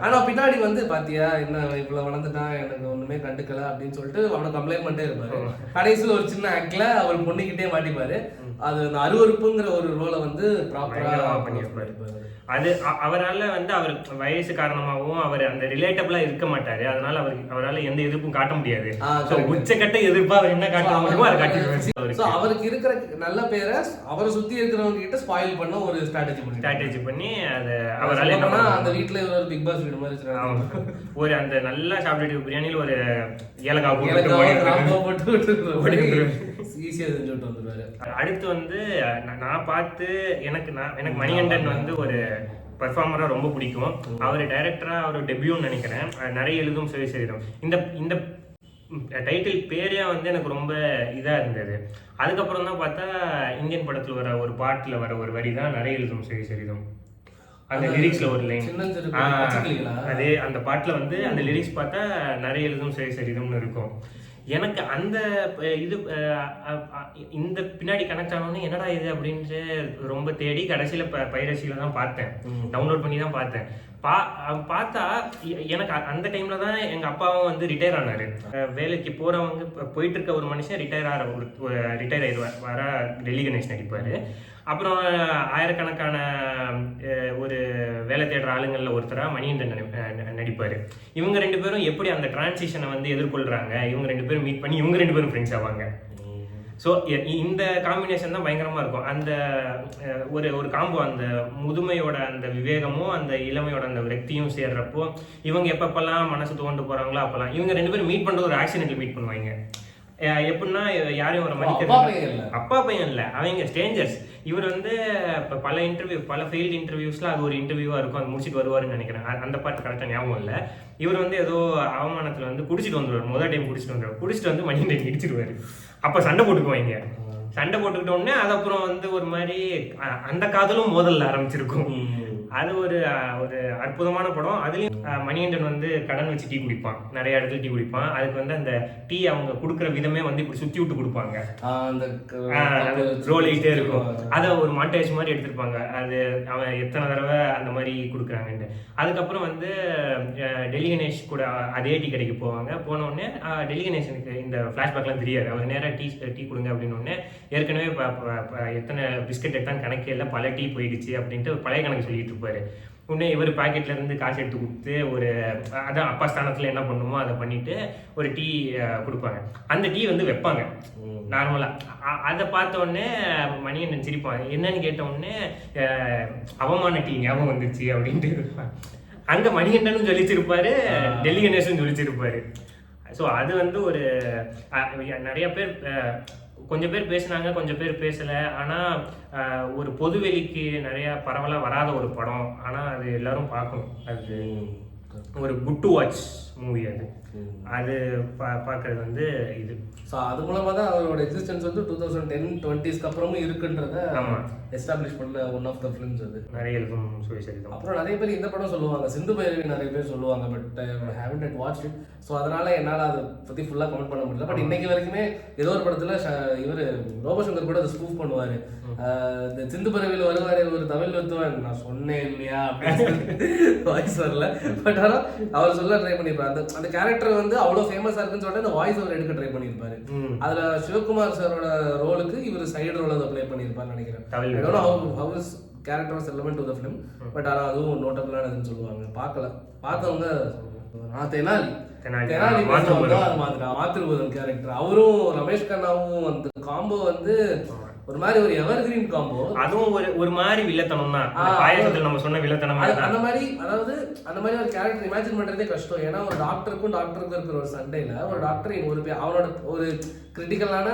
A: ஆனா பின்னாடி வந்து பாத்தியா என்ன இவ்வளவு வளர்ந்துட்டான், எனக்கு ஒண்ணுமே கண்டுக்கல அப்படின்னு சொல்லிட்டு அவனை கம்ப்ளைண்ட் பண்ணிட்டே இருப்பாரு. கடைசியில ஒரு சின்ன ஆக்ட்ல அவர் பொண்ணுகிட்டே மாட்டிப்பாரு. அது அந்த அருவருப்புங்கிற ஒரு ரோலை வந்து ப்ராப்பரா பண்ணியிருப்பாரு.
B: அது அவரால் வந்து அவர் வயசு காரணமாகவும் அவர் அந்த ரிலேட்டபிளா இருக்க மாட்டாரு. அதனால அவரால் எந்த எதிர்ப்பும் காட்ட முடியாது. உச்சக்கட்ட எதிர்ப்பா அவர் என்ன காட்ட முடியுமோ அதை காட்டிடுவாரு.
A: அவருக்கு இருக்கிற நல்ல பேரை அவரை சுத்தி இருக்கிறவங்க கிட்ட ஸ்பாயில் பண்ண ஒரு ஸ்ட்ராட்டஜி பண்ணி
B: அதை அவரால் என்ன
A: அந்த வீட்டுல ஒரு பிக் பாஸ் வீடு மாதிரி
B: ஒரு அந்த நல்லா சாப்பிட்டு பிரியாணியில ஒரு ஏலக்காய் போட்டு
A: ஈஸியா செஞ்சு விட்டு வந்துருவாரு.
B: அடுத்து வந்து நான் பார்த்து எனக்கு மணிகண்டன் வந்து ஒரு பர்ஃபார்மரா ரொம்ப பிடிக்கும். அவர் டைரக்டரா அவர் டெபியூன்னு நினைக்கிறேன். நிறைய எழுதும் சரிதம். இந்த டைட்டில் பேரே வந்து எனக்கு ரொம்ப இதா இருந்தது. அதுக்கப்புறம் தான் பார்த்தா இந்தியன் படத்துல வர ஒரு பாட்டுல வர ஒரு வரி தான் நிறைய எழுதும் சரிதம். அந்த லிரிக்ஸ்ல ஒரு லைன் அதே அந்த பாட்டுல வந்து அந்த லிரிக்ஸ் பார்த்தா நிறைய எழுதும் சரிதம்னு இருக்கும். எனக்கு அந்த இது இந்த பின்னாடி கனெக்ட் ஆனோன்னு என்னடா இது அப்படின்ட்டு ரொம்ப தேடி கடைசியில பைரசியில தான் பார்த்தேன், டவுன்லோட் பண்ணி தான் பார்த்தேன். பார்த்தா எனக்கு அந்த டைம்ல தான் எங்க அப்பாவும் வந்து ரிட்டையர் ஆனாரு. வேலைக்கு போயிட்டு இருக்க ஒரு மனுஷன் ரிட்டையர் ஆயிடுவார். வர டெல்லி கணேஷ் நடிப்பாரு. அப்புறம் ஆயிரக்கணக்கான ஒரு வேலை தேடுற ஆளுங்கள்ல ஒருத்தரா மணிகண்டன் நடிப்பாரு. இவங்க ரெண்டு பேரும் எப்படி அந்த டிரான்சிஷனை வந்து எதிர்கொள்றாங்க, இவங்க ரெண்டு பேரும் மீட் பண்ணி இவங்க ரெண்டு பேரும் ஃப்ரெண்ட்ஸ் ஆவாங்க. ஸோ இந்த காம்பினேஷன் தான் பயங்கரமா இருக்கும். அந்த ஒரு காம்போ, அந்த முதுமையோட அந்த விவேகமும் அந்த இளமையோட அந்த விரக்தியும் சேர்றப்போ இவங்க எப்பப்பெல்லாம் மனசு தோண்டு போறாங்களோ அப்பெல்லாம் இவங்க ரெண்டு பேரும் மீட் பண்றது ஒரு ஆக்சிடென்ட்ல மீட் பண்ணுவாங்க. எப்படின்னா யாரையும் ஒரு மதிக்கிறது அப்பா பையன் இல்லை, அவங்க ஸ்ட்ரேஞ்சர்ஸ். இவர் வந்து இப்போ பல ஃபெயில்டு இன்டர்வியூஸ்ல அது ஒரு இன்டர்வியூவா இருக்கும், அது முடிச்சுட்டு வருவாருன்னு நினைக்கிறேன். அந்த பாட்டு கரெக்டாக ஞாபகம் இல்லை. இவர் வந்து ஏதோ அவமானத்தில் வந்து குடிச்சிட்டு வந்துடுவார். முதல் டைம் குடிச்சிட்டு வந்து மணிகண்டன் இடிச்சிருவாரு. அப்போ சண்டை போட்டுக்குவாங்க. சண்டை போட்டுக்கிட்டோடனே அது அப்புறம் வந்து ஒரு மாதிரி அந்த காதலும் மோதல்ல ஆரம்பிச்சிருக்கும். அது ஒரு அற்புதமான படம். அதுலயும் மணிகண்டன் வந்து கடன் வச்சு டீ குடிப்பான், நிறைய இடத்துல டீ குடிப்பான். அதுக்கு வந்து அந்த டீ அவங்க கொடுக்குற விதமே வந்து இப்படி சுத்தி விட்டு கொடுப்பாங்க, ரோல் ஆகிட்டே இருக்கும். அதை ஒரு மாண்டேஜ் மாதிரி எடுத்திருப்பாங்க. அது அவன் எத்தனை தடவை அந்த மாதிரி கொடுக்குறாங்கன்னு. அதுக்கப்புறம் வந்து டெல்லி கணேஷ் கூட அதே டீ கடைக்கு போவாங்க. போனோடனே டெல்லி கணேஷனுக்கு இந்த ஃபிளாஷ்பேக்லாம் தெரியாது. அவர் நேராக டீ கொடுங்க அப்படின்னு ஏற்கனவே எத்தனை பிஸ்கட் எடுத்தான்னு கணக்கே இல்லை, பல டீ போயிடுச்சு அப்படின்ட்டு பழைய கணக்கு சொல்லிட்டு இருப்பாரு. உடனே இவர் பாக்கெட்ல இருந்து காசு எடுத்து கொடுத்து ஒரு அதான் அப்பா ஸ்தானத்துல என்ன பண்ணுமோ அதை பண்ணிட்டு ஒரு டீ கொடுப்பாங்க. அந்த டீ வந்து வைப்பாங்க நார்மலா. அதை பார்த்த உடனே மணிகண்டன் சிரிப்பாங்க. என்னன்னு கேட்ட உடனே அவமான டீ ஞாபகம் வந்துச்சு அப்படின்ட்டு இருப்பாங்க. அங்க மணிகண்டனும் சொல்லிச்சிருப்பாரு, டெல்லி கணேஷும் சொல்லிச்சிருப்பாரு. ஸோ அது வந்து ஒரு நிறைய பேர் கொஞ்சம் பேர் பேசினாங்க, கொஞ்சம் பேர் பேசலை. ஆனால் ஒரு பொதுவெளிக்கு நிறையா பரவலாக வராத ஒரு படம். ஆனால் அது எல்லாரும் பார்க்கணும். அது ஒரு குட் டு வாட்ச் மூவி. அது பார்க்கறது வந்து இது.
A: ஸோ அது மூலமாக தான் அவரோட எக்ஸிஸ்டன்ஸ் வந்து 2010-20s அப்புறமும் இருக்குன்றத எஸ்டாப்ளிஷ் பண்ண ஒன் ஆஃப் த ஃபிலிம்ஸ். அது
B: நிறைய இருக்கும் சரிதான்.
A: அப்புறம் நிறைய பேர் இந்த படம் சொல்லுவாங்க, சிந்து பைரவி நிறைய பேர் சொல்லுவாங்க. But haven't at watch it. So அதனால என்னால் அதை பற்றி ஃபுல்லாக கமெண்ட் பண்ண முடியல. பட் இன்னைக்கு வரைக்குமே ஏதோ ஒரு படத்தில் இவர் ரோபசங்கர் கூட அதை ஸ்கூப் பண்ணுவார். இந்த சிந்து பறவையில் வருவார், ஒரு தமிழ் ஒத்துவன் நான் சொன்னேன் இல்லையா அப்படின்னு வாய்ஸ் வரல. பட் ஆனாலும் அவர் சொல்ல ட்ரை பண்ணிருப்பாரு. அந்த கேரக்டர் வந்து அவ்வளவு ஃபேமஸா இருக்குன்னு சொல்லிட்டு அந்த வாய்ஸ் அவர் எடுக்க ட்ரை பண்ணிருப்பாரு. அதுல சிவகுமார் சாரோட ரோலுக்கு இவர் சைடு ரோல் அதை ப்ளே பண்ணிருப்பாரு நினைக்கிறேன். Character was relevant to the film. But ஆனா அதுவும் நோட்டபிளானதுன்னு சொல்லுவாங்க. பார்த்தவங்க தெனாலி மாத்திருபுதன் கேரக்டர், அவரும் ரமேஷ் கண்ணாவும் அந்த காம்போ வந்து ஒரு மாதிரி ஒரு எவர்கிரீன் காம்போ.
B: அதுவும் ஒரு மாதிரி வில்லத்தனம் தான், ஆயத்தில் நம்ம சொன்ன வில்லத்தனம்.
A: அந்த மாதிரி அதாவது அந்த மாதிரி ஒரு கேரக்டர் இமேஜின் பண்றதே கஷ்டம். ஏன்னா ஒரு டாக்டருக்கும் இருக்கிற ஒரு சண்டையில ஒரு டாக்டர் அவனோட ஒரு கிரிட்டிக்கலான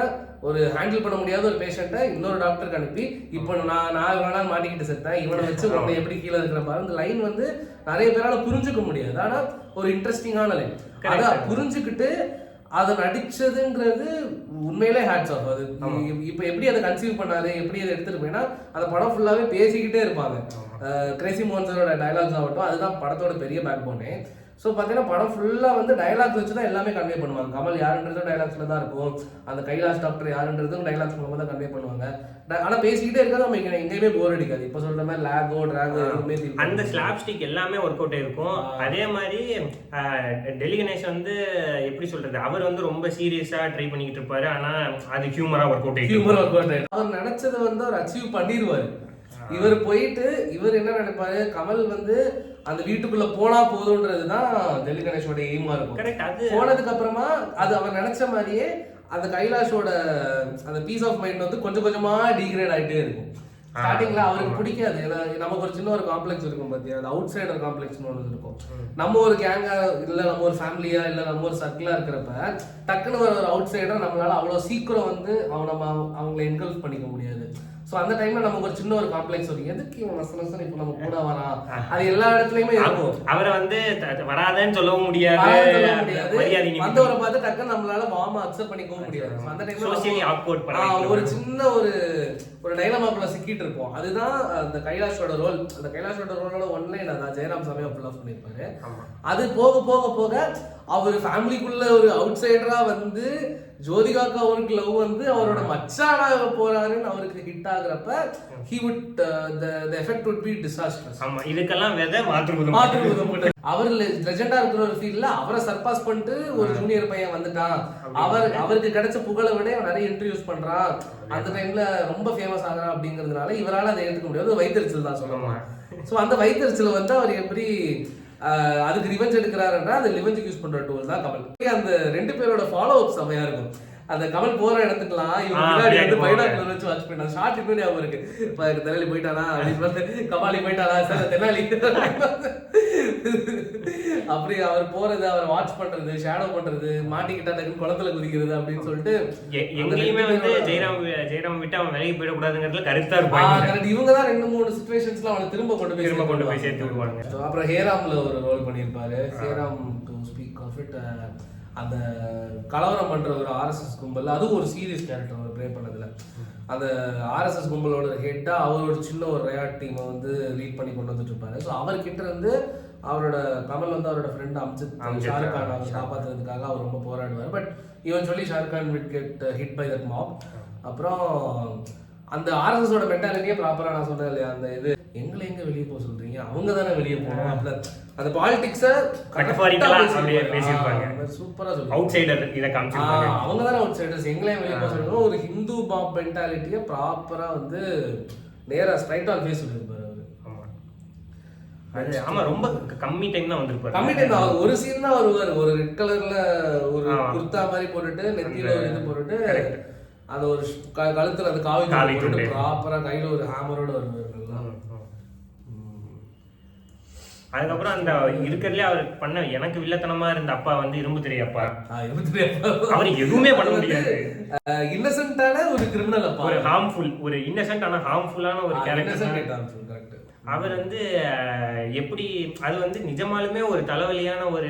A: ஒரு ஹேண்டில் பண்ண முடியாத ஒரு பேஷண்ட்டை இன்னொரு டாக்டருக்கு அனுப்பி இப்போ நான் வேணா மாட்டிக்கிட்டு செத்தேன், இவனை வச்சு உன்னை எப்படி கீழே இருக்கிற பாரு. அந்த லைன் வந்து நிறைய பேரால புரிஞ்சுக்க முடியாது. ஆனா ஒரு இன்ட்ரெஸ்டிங்கான லைன். அதை புரிஞ்சுக்கிட்டு அதை நடிச்சதுன்றது உண்மையிலே ஹேட்ஸ் ஆஃப். அது இப்போ எப்படி அதை கன்சீவ் பண்ணாரு, எப்படி அதை எடுத்துட்டு போயினா அந்த படம் ஃபுல்லாவே பேசிக்கிட்டே இருப்பாங்க. கிரேசி மோகன் சாரோட டயலாக்ஸ் ஆகட்டும், அதுதான் படத்தோட பெரிய பேக் போனே. ஸோ பார்த்தீங்கன்னா படம் ஃபுல்லாக வந்து டைலாக்ஸ் வச்சு தான் எல்லாமே கன்வே பண்ணுவாங்க. கமல் யாருன்றதும் டைலாக்ஸில் தான் இருக்கும், அந்த கைலாஷ் டாக்டர் யாருன்றதும் டைலாக்ஸ் மூலமாக தான் கன்வே பண்ணுவாங்க. ஆனால் பேசிக்கிட்டே இருக்காது, நம்ம எங்கேயுமே போர் அடிக்காது. இப்போ சொல்கிற மாதிரி லேகோ ட்ராகோ எதுவுமே
B: அந்த ஸ்லாப்ஸ்டிக் எல்லாமே ஒர்க் அவுட் இருக்கும். அதே மாதிரி டெல்லி கணேஷ் வந்து எப்படி சொல்றது, அவர் வந்து ரொம்ப சீரியஸாக ட்ரை பண்ணிக்கிட்டு இருப்பாரு. ஆனால் அது ஹியூமராக ஒர்க் அவுட்
A: அவர் நினச்சதை வந்து அவர் அச்சீவ் பண்ணிடுவார். இவர் போயிட்டு இவர் என்ன நினைப்பாரு, கமல் வந்து அந்த வீட்டுக்குள்ள போனா போதும்ன்றதுதான் டெல்லி கணேஷோட எய்மா இருக்கும். போனதுக்கு அப்புறமா அது அவர் நினைச்ச மாதிரியே அந்த கைலாஷோட அந்த பீஸ் ஆஃப் மைண்ட் வந்து கொஞ்சம் கொஞ்சமா டிகிரேட் ஆகிட்டே இருக்கும். ஸ்டார்டிங்ல அவருக்கு பிடிக்காது. ஏன்னா நமக்கு ஒரு சின்ன ஒரு காம்ப்ளெக்ஸ் இருக்கும் பாத்தியா, அது அவுட் சைடர் காம்ப்ளெக்ஸ்னு ஒன்று இருக்கும். நம்ம ஒரு கேங்கா இல்ல நம்ம ஒரு ஃபேமிலியா இல்ல நம்ம ஒரு சர்க்கிளா இருக்கிறப்ப டக்குன்னு ஒரு அவுட் சைடர் நம்மளால அவ்வளவு சீக்கிரம் வந்து அவங்களை என்கல்ஃப் பண்ணிக்க முடியாது. சோ அந்த டைம்ல நமக்கு ஒரு சின்ன ஒரு காம்ப்ளெக்ஸ் வரும், எதுக்கு இவன் நசனசன் இப்போ நம்ம கூட வரா, அது எல்லா இடத்துலயுமே இருக்கும்.
B: அவரை வந்து வராதன்னு சொல்லவும் முடியாது,
A: வந்தவரை பார்த்து டக்குன்னு நம்மளால வார்மா அக்செப்ட் பண்ணிக்கவும் முடியாது. அந்த டைம்ல ஒரு சின்ன ஒரு டைலமாக்குள்ள சிக்கிட்டு இருப்போம். அதுதான் அந்த கைலாஷோட ரோல். அந்த கைலாஷோட ரோலோட ஒன்லைன் அதான் ஜெயராம் சாமியா ஃபுல்லா பண்ணிருப்பாரு. அது போக போக போக அவர் ஃபேமிலிக்குள்ள ஒரு அவுட் சைடரா வந்து ஜோதிகாக்கு அவருக்கு லவ் வந்து அவரோட மச்சானாக போறாருன்னு அவருக்கு hit ஆகுறப்ப he would the effect would be disastrous.
B: ஆமா, இதுக்கெல்லாம் வெத மாற்றுபுதம்
A: அவர் லெஜெண்டா இருக்கிற ஒரு ஃபீல்ட்ல அவரை சர்பாஸ் பண்ணிட்டு ஒரு ஜூனியர் பையன் வந்துட்டான். அவருக்கு கிடைச்ச புகழை விட நிறைய இன்ட்ரடியூஸ் பண்றான், அந்த டைம்ல ரொம்ப ஃபேமஸ் ஆகிறான் அப்படிங்கிறதுனால இவரால அதை எடுத்துக்க முடியாது. வயிற்றுச்சல் தான் சொல்லணும். ஸோ அந்த வயிற்றுச்சல் வந்து அவர் எப்படி அதுக்கு ரிவெஞ்ச் எடுக்கிறாருன்னா அது ரிவெஞ்சுக்கு யூஸ் பண்ற டூல் தான் கமல். அந்த ரெண்டு பேரோட ஃபாலோ அப் செமையா இருக்கும். அந்த கமல் போற இடத்துக்குலாம் இவங்க முன்னாடி வந்து பைனாக்குலர் வச்சு வாட்ச் பண்ணா ஷார்ட் இன்னும் ஞாபகம் இருக்கு. தெனாலி போயிட்டானா அப்படின்னு வந்து கபாலி போயிட்டானா சார் தெனாலி அப்படி அவர் போறது, அவர் வாட்ச் பண்றது, ஷேடோ பண்றது, மாட்டிக்கிட்டா டக்குன்னு குளத்துல குதிக்கிறது அப்படின்னு சொல்லிட்டு
B: எங்கேயுமே வந்து ஜெயராம் விட்டு அவன் வெளியே போயிடக்கூடாதுங்கிறதுல கருத்தா இருப்பாங்க.
A: இவங்க தான் 2-3 சிச்சுவேஷன்ஸ்ல அவனை திரும்ப கொண்டு போய் சேர்த்து விடுவாங்க. அப்புறம் ஹேராம்ல ஒரு ரோல் பண்ணியிருப்பாரு. Hey Ram to speak of it, அந்த கலவரம் பண்ற ஒரு ஆர்எஸ்எஸ் கும்பல், அதுவும் ஒரு சீரியஸ் கேரக்டர் அவர் ப்ளே பண்ணதுல. அந்த ஆர்எஸ்எஸ் கும்பலோட ஹெட்டா அவர் ஒரு சின்ன ஒரு ரயாட் டீமை வந்து லீட் பண்ணி கொண்டு வந்துட்டு இருப்பாரு. ஸோ அவர்கிட்ட இருந்து அவரோட கமல் வந்து அவரோட ஃப்ரெண்ட் அம்ஜித் ஷாருக் கான் அவர் காப்பாற்றுறதுக்காக அவர் ரொம்ப போராடுவார். பட் ஈவன் சொல்லி Shahrukh Khan will get hit by that mob. அப்புறம் அந்த ஆர்எஸ்எஸோட மென்டாலிட்டியே ப்ராப்பரா நான் சொல்றேன் இல்லையா, அந்த இது எங்களை எங்க வெளியே போக சொல்றீங்க, அவங்க தானே வெளியே போகணும், அந்த பாலிடிக்ஸ சூப்பரா சொல்லுவாங்க.
B: அவுட் சைடர் இத காமிச்சிருப்பாங்க,
A: அவங்க தானே அவுட் சைடர்ஸ், எங்களே வெளியே போக சொல்றாங்க. ஒரு ஹிந்து பாப் மென்டாலிட்டியை ப்ராப்பரா வந்து நேரா ஸ்ட்ரைட் ஆன் ஃபேஸ் சொல்லிருப்பாரு அவரு.
B: ஆமா, ரொம்ப கம்மி டைம் தான் வந்திருப்பாரு.
A: கம்மி டைம் தான், ஒரு சீன் தான் வருவாரு. ஒரு ரெட் கலர்ல ஒரு குர்தா மாதிரி போட்டுட்டு நெத்தியில ஒரு இது போட்டுட்டு அந்த ஒரு கழுத்துல அந்த காவி போட்டு ப்ராப்பரா கையில ஒரு ஹேமரோட வருவாரு.
B: அதுக்கப்புறம் அந்த இருக்கிறதுலே அவர் பண்ண எனக்கு வில்லத்தனமா இருந்த அப்பா வந்து இரும்பு திரையப்பா. அவர் எதுவுமே பண்ண முடியாது.
A: இன்னசென்ட்டான ஒரு கிரிமினல் அப்பா,
B: ஒரு ஹார்ம்ஃபுல், ஒரு இன்னசென்ட் ஆனா ஹார்ம்ஃபுல்லான ஒரு கேரக்டர். அவர் வந்து எப்படி அது வந்து நிஜமாலுமே ஒரு தலைவலியான ஒரு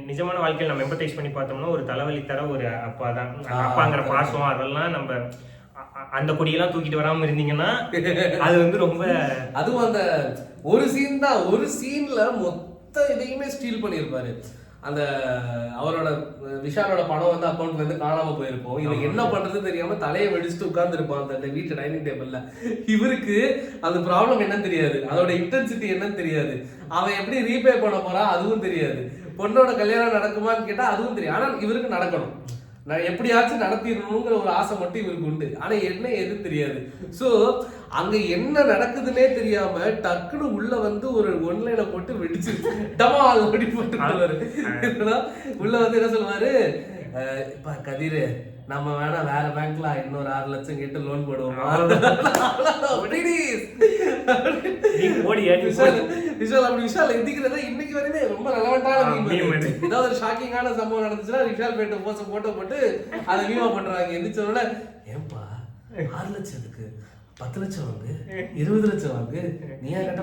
B: நிஜமான வாழ்க்கையில் நம்ம எம்பத்தைஸ் பண்ணி பார்த்தோம்னா ஒரு தலைவலி தர ஒரு அப்பா தான். அப்பாங்கிற பாசம் அதெல்லாம் நம்ம அந்த கொடியெல்லாம் தூக்கிட்டு வராம இருந்தீங்கன்னா அது வந்து ரொம்ப, அதுவும்
A: அந்த ஒரு சீன் தான், ஒரு சீன்ல மொத்த இதையுமே ஸ்டீல் பண்ணியிருப்பாரு. அந்த அவரோட விஷாலோட பணம் வந்து அக்கௌண்ட்ல இருந்து காணாம போயிருக்கும். இவன் என்ன பண்றது தெரியாம தலையை வெடிச்சுட்டு உட்கார்ந்து இருப்பான் அந்த வீட்டு டைனிங் டேபிள்ல. இவருக்கு அந்த ப்ராப்ளம் என்னன்னு தெரியாது, அதோட இன்டென்சிட்டி என்னன்னு தெரியாது, அவன் எப்படி ரீபே பண்ண போறான் அதுவும் தெரியாது, பொண்ணோட கல்யாணம் நடக்குமான்னு கேட்டா அதுவும் தெரியும். ஆனா இவருக்கு நடக்கணும், நான் எப்படியாச்சும் நடத்திடணுங்கிற ஒரு ஆசை மட்டும் இவருக்கு உண்டு. ஆனா என்ன எது தெரியாது. சோ அங்க என்ன நடக்குதுன்னே தெரியாம டக்குன்னு உள்ள வந்து ஒரு ஒன்லைனை போட்டு வெடிச்சு டமால் அப்படி போட்டுருவாரு. உள்ள வந்து என்ன சொல்லுவாரு, இப்ப கதிரு நம்ம வேணா வேற பேங்க்ல இன்னொரு 6 லட்சம் கேட்டு லோன் போடுவோமா. விஷால் எந்திக்கிறத இன்னைக்கு வரையுமே ரொம்ப ரெலவெண்டான ஏதாவது ஒரு ஷாக்கிங்கான சம்பவம் நடந்துச்சுன்னா விஷால் பேட்டை போட்டோ போட்டு அதை மீமா பண்றாங்க. எந்திரிச்சோட ஏன்பா 6 லட்சத்துக்கு 10 லட்சம் வாங்கு, 20 லட்சம் வாங்கு, நீயா கட்ட.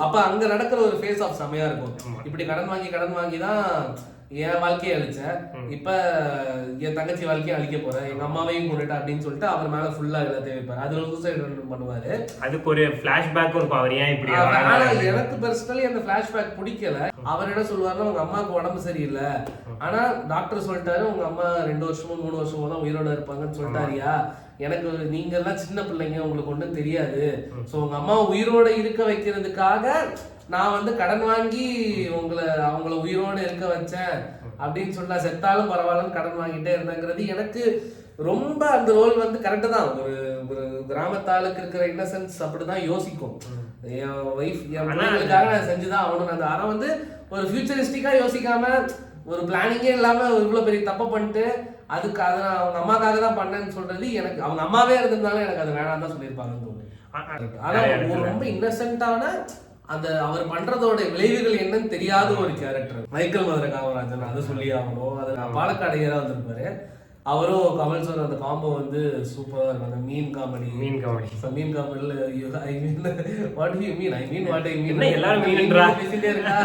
A: அப்ப அங்க நடக்கிற ஒரு ஃபேஸ் ஆஃப் செமையா இருக்கும். இப்படி கடன் வாங்கி தான் என் வாழ்க்கையை அழிச்சேன், இப்ப என் தங்கச்சி வாழ்க்கையை அழிக்க போறேன், எங்க அம்மாவையும் கொண்டுட்டா அப்படின்னு சொல்லிட்டு அவர் மேல ஃபுல்லா எல்லாத்தையும் வைப்பாரு. அது ஒரு சூசைட் பண்ணுவாரு. அதுக்கு ஒரு பிளாஷ்பேக் இருக்கும் அவர் ஏன் இப்படி. ஆனா எனக்கு பர்சனலி அந்த பிளாஷ்பேக் பிடிக்கல. அவர் என்ன சொல்லுவாருன்னா, உங்க அம்மாவுக்கு உடம்பு சரியில்லை, ஆனா டாக்டர் சொல்லிட்டாரு உங்க அம்மா 2 வருஷமோ 3 வருஷமோ தான் உயிரோட இருப்பாங்கன்னு சொல்லிட்டாரியா, எனக்கு நீங்க எல்லாம் சின்ன பிள்ளைங்க, உங்களுக்கு ஒன்றும் தெரியாது, ஸோ உங்க அம்மா உயிரோட இருக்க வைக்கிறதுக்காக நான் வந்து கடன் வாங்கி அவங்கள உயிரோடு இருக்க வச்சேன் அப்படின்னு சொன்னா, செத்தாலும் பரவாயில்லன்னு கடன் வாங்கிட்டே இருந்தேங்கிறது எனக்கு ரொம்ப அந்த ரோல் வந்து கரெக்டு தான். ஒரு கிராமத்தாளுக்கு இருக்கிற இன்னசென்ஸ் அப்படிதான் யோசிக்கும். என் ஒய்ஃப் என் பிள்ளைங்களுக்காக நான் செஞ்சுதான் ஆகணும். அந்த ஆனால் வந்து ஒரு ஃபியூச்சரிஸ்டிக்கா யோசிக்காம ஒரு பிளானிங்கே இல்லாம இவ்வளோ பெரிய தப்பை பண்ணிட்டு அதுக்கு அதை நான் அவங்க அம்மாக்காக தான் பண்ணேன்னு சொல்றது, எனக்கு அவங்க அம்மாவே இருந்திருந்தாலும் எனக்கு அது வேணாம் தான் சொல்லியிருப்பாங்கன்னு தோணுது. ஆனா ரொம்ப இன்னசென்ட்டான அந்த அவர் பண்றதோட விளைவுகள் என்னன்னு தெரியாத ஒரு கேரக்டர் மைக்கேல் மதுரை காமராஜன், அதை சொல்லி ஆகணும். அது பாலக்காடு ஏரா வந்திருப்பாரு, அவரும் கமல் சார் அந்த காம்போ வந்து சூப்பரா இருக்கும். அந்த மீன் காமெடியில் I mean what you mean I mean what I mean எல்லாரும் மீன்ன்றா பேசிட்டே இருக்கா,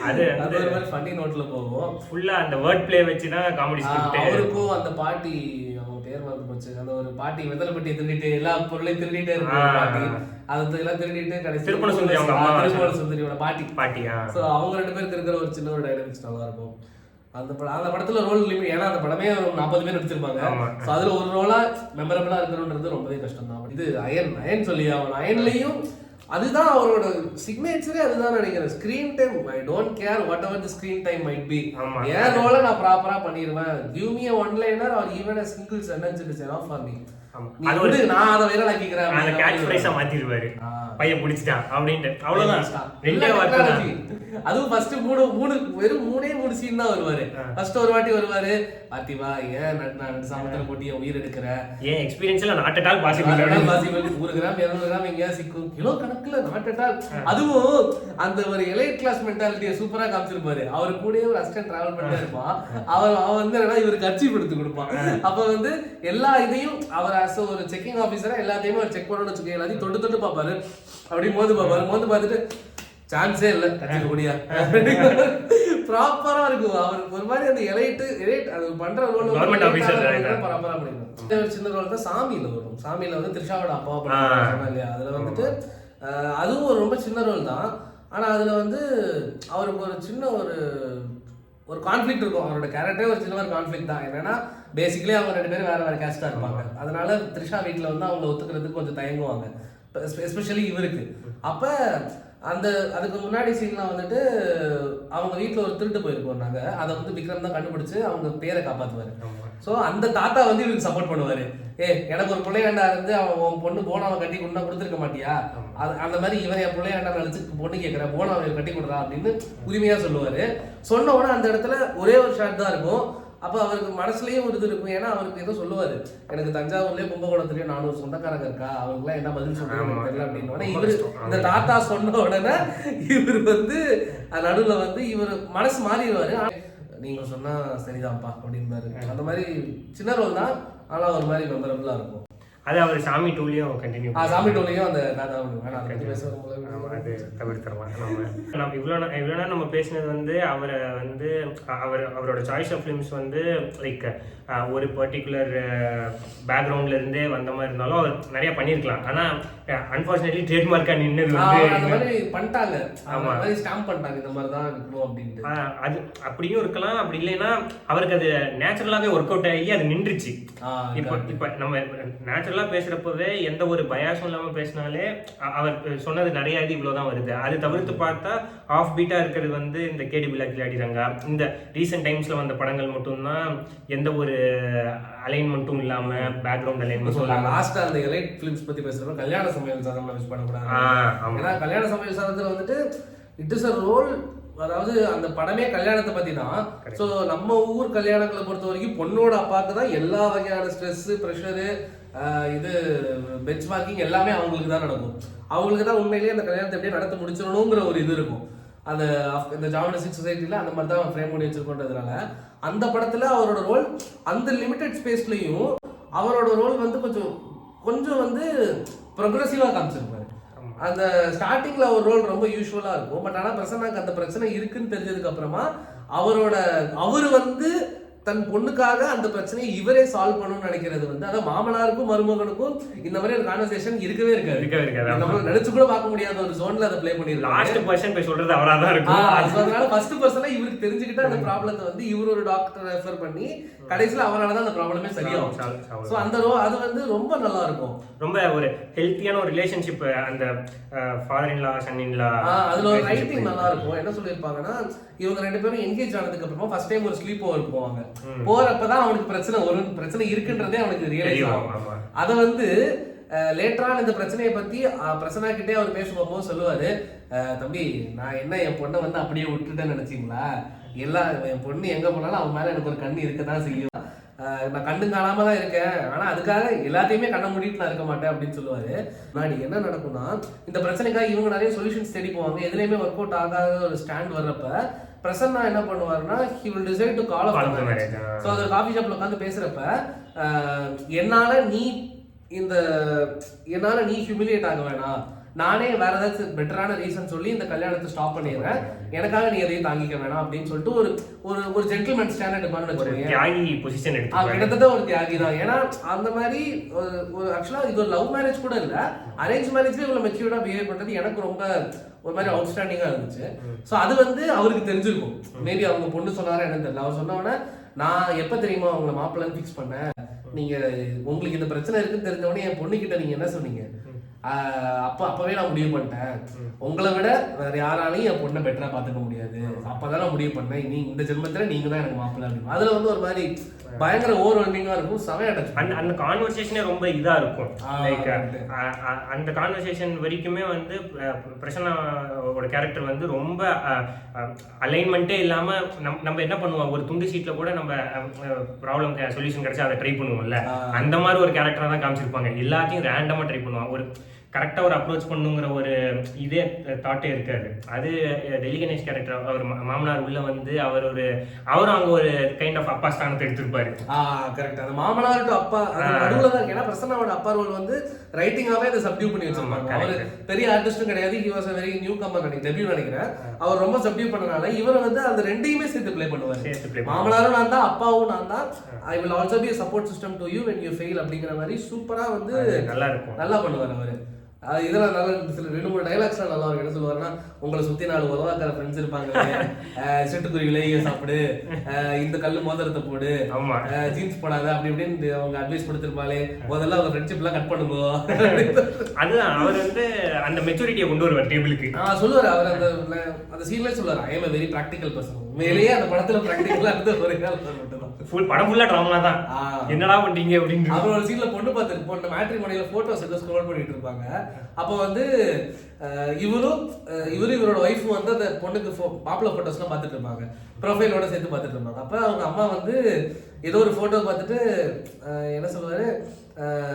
A: அது ஒரு மாதிரி ஃபன்னி நோட்ல போகும். ஃபுல்லா அந்த வேர்ட் ப்ளே வச்சு தான் காமெடி ஸ்கிரிப்ட். அவருக்கும் அந்த பாட்டி அவங்க பேர் வந்து போச்சு, அந்த ஒரு பாட்டி வெத்தலை பட்டியை திருடிட்டு எல்லா பொருளையும் திருடிட்டே இருக்கு பாட்டி, அது எல்லாம் திருடிட்டு கடைசி திருப்பண சுந்தரியோட பாட்டியா. ஸோ அவங்க 2 பேருக்கு இருக்கிற ஒரு சின்ன ஒரு டைனாமிக்ஸ் நல்லா இருக்கும். அந்த படத்துல ரோல் லிமிட், ஏன்னா அந்த படமே ஒரு 40 பேர் நடிச்சிருப்பாங்க. அதுல ஒரு ரோலா மெமரபிளா இருக்கணும்ன்றது ரொம்பவே கஷ்டம் தான். இது அயன் சொல்லி அவன் அயன்லயும் அதுதான் அவரோட சிக்னேச்சரே, அதுதான் நினைக்கிறேன். Screen time I don't care whatever the screen time might be, என் ரோலை நான் ப்ராப்பரா பண்ணிடுவேன். Give me a one liner or even a single sentence is enough for me. அது நான் அதை வைரல் ஆக்கிக்கிறேன், அந்த கேட்ச் ஃப்ரேஸா மாத்திடுவாரு, பையன் பிடிச்சிட்டான் அப்படின்ட்டு அவ்வளவுதான். ரெண்டே வார்த்தை. அதுவும் ஃபர்ஸ்ட் வெறும் 3 சீன் தான் வருவாரு. ஃபர்ஸ்ட் ஒரு வாட்டி வருவாரு, பாத்திவா ஏன் நான் சாமத்துல போட்டிய உயிர் எடுக்கிற, ஏன் எக்ஸ்பீரியன்ஸ்ல not at all possible 100 gram 200 gram எங்கேயா சிக்கும், கிலோ கணக்குல நாட் அட் ஆல். அதுவும் அந்த ஒரு எலைட் கிளாஸ் மென்டாலிட்டியை சூப்பரா காமிச்சிருப்பாரு. அவரு கூடயே ஒரு அசிஸ்டன்ட் டிராவல் பண்ணிட்டே இருப்பான். அவன் வந்து என்னன்னா இவருக்கு கட்சி கொடுத்து கொடுப்பான். அப்ப வந்து எல்லா இதையும் அவர் ஒரு செக்கிங் ஆபீசரா எல்லாத்தையுமே ஒரு செக் பண்ணணும்னு வச்சுக்கோங்க. எல்லாத்தையும் தொட்டு பாப்பாரு, அப்படி மோந்து பார்த்துட்டு சான்ஸே இல்லை கட்சிக்க முடியா ப்ராப்பரா இருக்கும். அவருக்கு ஒரு மாதிரி அந்த எலைட் அது பண்ற ரோல் ப்ராப்பரா பண்ணிருக்கும். சின்ன ரோல் தான் சாமியில வரும். சாமியில வந்து த்ரிஷாவோட அப்பா சொன்னா இல்லையா, அதுல வந்துட்டு அதுவும் ஒரு ரொம்ப சின்ன ரோல் தான். ஆனா அதுல வந்து அவருக்கு ஒரு சின்ன ஒரு கான்ஃபிளிக்ட் இருக்கும். அவரோட கேரக்டரே ஒரு சின்ன ஒரு கான்ஃபிளிக்ட் தான். என்னன்னா பேசிக்கலி அவங்க 2 பேரும் வேற கேஸ்டா இருப்பாங்க. அதனால த்ரிஷா வீட்டுல வந்து அவங்களை ஒத்துக்கிறதுக்கு கொஞ்சம் தயங்குவாங்க, எஸ்பெஷலி இவருக்கு. அப்ப அதுக்கு முன்னாடி சீன்லாம் வந்துட்டு அவங்க வீட்டுல ஒரு திருட்டு போயிருக்கோம் நாங்க, அதை வந்து விக்ரம் தான் கண்டுபிடிச்சு அவங்க பேரை காப்பாத்துவாரு. ஸோ அந்த தாத்தா வந்து இவருக்கு சப்போர்ட் பண்ணுவாரு. எனக்கு ஒரு பிள்ளையாண்டா இருந்து அவன் பொண்ணு போனாவை கட்டி கொண்டா கொடுத்துருக்க மாட்டியா, அந்த மாதிரி இவன் என் பிள்ளையாண்டா நினைச்சு பொண்ணு கேட்கிற போனாவை கட்டி கொடுறா அப்படின்னு உரிமையா சொல்லுவாரு. சொன்ன உடனே அந்த இடத்துல ஒரே ஒரு ஷாட் தான் இருக்கும். அப்போ அவருக்கு மனசுலயும் ஒரு இது இருக்கும். ஏன்னா அவருக்கு ஏதோ சொல்லுவாரு, எனக்கு தஞ்சாவூர்லயே கும்பகோணத்துலயும் 400 சொந்தக்காரங்க இருக்கா, அவங்களுக்குலாம் என்ன பதில் சொல்றாங்க தெரியல அப்படின்னு. இவரு இந்த தாத்தா சொன்ன உடனே இவர் வந்து நடுவுல வந்து இவர் மனசு மாறிடுவாரு. நீங்க சொன்னா சரிதான்ப்பா அப்படின்பாரு. அந்த மாதிரி சின்ன ரோல் தான், ஆனா ஒரு மாதிரி மெமரபிளா இருக்கும்.
B: அது அவர் சாமி டூலையும் கண்டினியூ
A: சாமி டோலையும் அந்த
B: அது தவிர்த்துடலாம். நம்ம இவ்வளோ நம்ம பேசினது வந்து அவரோட சாய்ஸ் ஆஃப் ஃபிலிம்ஸ் வந்து லைக் ஒரு பர்டிகுலர் பேக்ரவுண்ட்ல இருந்தே வந்த மாதிரி இருந்தாலும் அவர் நிறைய பண்ணியிருக்கலாம். ஆனா அன்பார்ச்சுனேட்லி ட்ரேட்மார்க்கா நின்னது வந்து
A: பண்ணிட்டாங்க. ஆமா, ஸ்டாம்ப் பண்ணிட்டாங்க இந்த மாதிரி தான் இருக்கணும் அப்படின்ட்டு.
B: அது அப்படியும் இருக்கலாம். அப்படி இல்லைன்னா அவருக்கு அது நேச்சுரலாவே ஒர்க் அவுட் ஆகி அது நின்றுச்சு. இப்ப நம்ம நேச்சுரலா பேசுறப்பவே எந்த ஒரு பயாஸும் இல்லாம பேசினாலே அவர் சொன்னது நிறைய இது இவ்வளவுதான் வருது. அது தவிர்த்து பார்த்தா ஆஃப் பீட்டா இருக்கிறது வந்து இந்த கேடி பிளாக் கிளாடிரங்கா, இந்த ரீசெண்ட் டைம்ஸ்ல வந்த படங்கள் மட்டும்தான் எந்த ஒரு அலைன்மெண்ட்டும் இல்லாம பேக்ரவுண்ட் அலைன்மெண்ட் சொல்லாம.
A: லாஸ்டா அந்த எலைட் ஃபிலிம்ஸ் பத்தி பேசுறப்ப கல்யாண சமையல் சாதனம் மிஸ் பண்ணக்கூடாது. ஏன்னா கல்யாண சமையல் சாதனத்துல வந்துட்டு இட் இஸ் அ ரோல், அதாவது அந்த படமே கல்யாணத்தை பத்தி தான். ஸோ நம்ம ஊர் கல்யாணங்களை பொறுத்த வரைக்கும் பொண்ணோட அப்பாவுக்கு தான் எல்லா வகையான ஸ்ட்ரெஸ், ப்ரெஷரு, இது பெஞ்ச் மார்க்கிங் எல்லாமே அவங்களுக்கு தான் நடக்கும். அவங்களுக்கு தான் உண்மையிலேயே அந்த கல்யாணத்தை எப்படியே நடத்த முடிச்சிடணுங்கிற ஒரு இது இருக்கும். அந்த இந்த ஜாவனிஸ்டிக் சொசைட்டில அந்த மாதிரி தான் ஃப்ரேம் பண்ணி வச்சிருக்கோன்றதுனால அந்த படத்துல அவரோட ரோல் அந்த லிமிடெட் ஸ்பேஸ்லயும் அவரோட ரோல் வந்து கொஞ்சம் வந்து ப்ரொக்ரெசிவா காமிச்சிருப்பாரு. அந்த ஸ்டார்டிங்ல ஒரு ரோல் ரொம்ப யூஸ்வலா இருக்கும். பட் ஆனா பிரசன்னாக்கு அந்த பிரச்சனை இருக்குன்னு தெரிஞ்சதுக்கு அப்புறமா அவரு வந்து தன் பொண்ணுக்காக அந்த பிரச்சனையை இவரே சால்வ் பண்ணணும்னு நினைக்கிறது வந்து அதாவது மாமனாருக்கும் மருமகனுக்கும் இந்த மாதிரி ஒரு கான்வர்சேஷன் இருக்கவே இருக்காது. நம்ம நினைச்சு கூட பார்க்க முடியாத ஒரு ஜோன்ல அதை ப்ளே பண்ணிருக்காங்க.
B: லாஸ்ட் பர்சன் போய் சொல்றது அவரா தான் இருக்கும்.
A: அதனால ஃபர்ஸ்ட் பர்சனா இவருக்கு தெரிஞ்சுக்கிட்டு அந்த ப்ராப்ளத்தை வந்து இவர் ஒரு டாக்டர் ரெஃபர் பண்ணி கடைசியில அவரால தான் அந்த ப்ராப்ளமே சரியாகும். சோ அந்த அது வந்து ரொம்ப நல்லா இருக்கும்.
B: ரொம்ப ஒரு ஹெல்த்தியான ஒரு ரிலேஷன்ஷிப். அந்த father in law son in லா
A: அதுல ஒரு ரைட்டிங் நல்லா இருக்கும். என்ன சொல்லிருப்பாங்கன்னா இவங்க ரெண்டு பேரும் என்கேஜ் ஆனதுக்கு அப்புறமா ஃபர்ஸ்ட் டைம் ஒரு ஸ்லீப் ஓவர் போவாங்க. போறப்பதான் அவனுக்கு பிரச்சனை இருக்குன்றதே அவனுக்கு ரியலைஸ் ஆகும். அத வந்து லேட்டரான இந்த பிரச்சனையை பத்தி பிரசன்னா கிட்டே அவர் பேசும்போது சொல்லுவாரு, தம்பி நான் என்ன என் பொண்ணை வந்து அப்படியே விட்டுட்டேன்னு நினைச்சீங்களா? என் பொண்ணு எங்க போனாலும் அவன் மேல எனக்கு ஒரு கண்ணு இருக்கதான் செய்யும். நான் கண்ணு காணாம தான் இருக்கேன், ஆனா அதுக்காக எல்லாத்தையுமே கண்ண மூடிட்டு நான் இருக்க மாட்டேன் அப்படின்னு சொல்லுவாரு. முன்னாடி என்ன நடக்கும்னா இந்த பிரச்சனைக்காக இவங்க நிறைய சொல்யூஷன்ஸ் தேடி போவாங்க. எதுலையுமே ஒர்க் அவுட் ஆகாத ஒரு ஸ்டாண்ட் வர்றப்ப பிரசன்னா என்ன பண்ணுவாருன்னா he will decide to call off the marriage. So அது காஃபி ஷாப்ல உட்காந்து பேசுறப்ப என்னால நீ ஹியூமிலியேட் ஆக வேணாம், நானே வேற ஏதாச்சும் பெட்டரான ரீசன் சொல்லி இந்த கல்யாணத்தை ஸ்டாப் பண்ணிடுறேன், எனக்காக நீ எதையும் தாங்கிக்க வேணாம் அப்படின்னு சொல்லிட்டு ஒரு ஜென்டில்மேன் ஸ்டாண்டர்ட் பண்ணு கிட்டத்தட்ட ஒரு தியாகி தான். ஏன்னா அந்த மாதிரி ஒரு ஆக்சுவலா இது ஒரு லவ் மேரேஜ் கூட இல்ல, அரேஞ்ச் மேரேஜ்ல இவ்வளவு மெச்சூர்டா பிஹேவ் பண்றது எனக்கு ரொம்ப ஒரு மாதிரி அவுட்ஸ்டாண்டிங்கா இருந்துச்சு. ஸோ அது வந்து அவருக்கு தெரிஞ்சிருக்கும். மேபி அவங்க பொண்ணு சொன்னாரா என்னன்னு தெரியல. அவர் சொன்ன உடனே நான் எப்ப தெரியுமா அவங்களை மாப்பிள்ளன்னு ஃபிக்ஸ் பண்ணேன், நீங்க உங்களுக்கு இந்த பிரச்சனை இருக்குன்னு தெரிஞ்ச உடனே என் பொண்ணு கிட்ட நீங்க என்ன சொன்னீங்க, அப்பவே நான் முடிவு பண்ணிட்டேன், உங்களை விட வேற யாராலையும் என் பொண்ணை பெட்டரா பாத்துக்க முடியாது, அப்பதான் நான் முடிவு பண்ணேன், நீ இந்த ஜென்மத்துல நீங்க தான் எனக்கு மாப்பிள்ளை அப்படின்னு. அதுல வந்து ஒரு மாதிரி பயங்கர ஓவர்வெல்மிங்கா இருக்கும். செமையா
B: அந்த கான்வர்சேஷனே ரொம்ப இதா இருக்கும். லைக் அந்த கான்வர்சேஷன் வரைக்குமே வந்து பிரசன்னாவோட கேரக்டர் வந்து ரொம்ப அலைன்மெண்ட்டே இல்லாம நம்ம என்ன பண்ணுவோம், ஒரு துண்டு சீட்ல கூட நம்ம ப்ராப்ளம் சொல்யூஷன் கிடைச்சா அதை ட்ரை பண்ணுவோம்ல, அந்த மாதிரி ஒரு கேரக்டரா தான் காமிச்சிருப்பாங்க. எல்லாத்தையும் ரேண்டமா ட்ரை பண்ணுவாங்க. ஒரு கரெக்டாக ஒரு அப்ரோச் பண்ணுங்கிற ஒரு இதே தாட்டே இருக்காது. அது டெல்லி கணேஷ் கேரக்டர் அவர் மாமனார் உள்ள வந்து அவரும் அங்கே ஒரு கைண்ட் ஆஃப் அப்பா ஸ்தானத்தை எடுத்திருப்பாரு.
A: கரெக்ட். அந்த மாமனார் டு அப்பா நடுவுல தான் இருக்கு. ஏன்னா பிரசன்னாவோட அப்பா ரோல் வந்து ரைட்டிங்காவே அதை சப்டியூ பண்ணி வச்சிருப்பாங்க. அவர் பெரிய ஆர்டிஸ்டும் கிடையாது, he was a very newcomer நினைக்கிறேன். அவர் ரொம்ப சப்டியூ பண்ணனால இவர் வந்து அந்த ரெண்டையுமே சேர்த்து ப்ளே பண்ணுவார். மாமனாரும் நான் தான், அப்பாவும் நான் தான், I will also be a support system to you when you fail அப்படிங்கிற மாதிரி சூப்பரா வந்து
B: நல்லா இருக்கும்,
A: நல்லா பண்ணுவார் அவரு. இதெல்லாம் நல்லா சில 2-3 டைலாக்ஸ்லாம் நல்லா இருக்கும். என்ன சொல்லுவாருன்னா, உங்களை சுத்தி 4 உதவாக்கிற ஃப்ரெண்ட்ஸ் இருப்பாங்க, சிட்டுக்குருவிலே சாப்பிடு, இந்த கல்லு மோதிரத்தை போடு, ஜீன்ஸ் போடாத அப்படி இப்படின்னு அவங்க அட்வைஸ் கொடுத்துருப்பாளே, முதல்ல அவங்க ஃப்ரெண்ட்ஷிப் எல்லாம் கட் பண்ணுங்க.
B: அதுதான் அவர் வந்து அந்த மெச்சூரிட்டியை கொண்டு வருவார் டேபிளுக்கு.
A: சொல்லுவாரு அவர் அந்த சீன்ல சொல்லுவாரு, I am a very practical person. மேலேயே அந்த படத்துல பிராக்டிகலா இருந்து ஒரு நாள் மட்டும்
B: ஃபுல் படம் ஃபுல்லா டிராமா தான், என்னடா பண்றீங்க அப்படின்னு.
A: அப்புறம் ஒரு சீன்ல பொண்ணு பார்த்து மேட்ரிமோனியில போட்டோஸ் எல்லாம் ஸ்க்ரோல் பண்ணிட்டு இருப்பாங்க. அப்போ வந்து இவரோட ஒய்ஃபும் வந்து அந்த பொண்ணுக்கு மாப்பிள்ளை போட்டோஸ்லாம் பார்த்துட்டு இருப்பாங்க, ப்ரொஃபைலோட சேர்த்து பார்த்துட்டு இருப்பாங்க. அப்போ அவங்க அம்மா வந்து ஏதோ ஒரு போட்டோ பார்த்துட்டு என்ன சொல்லுவாரு,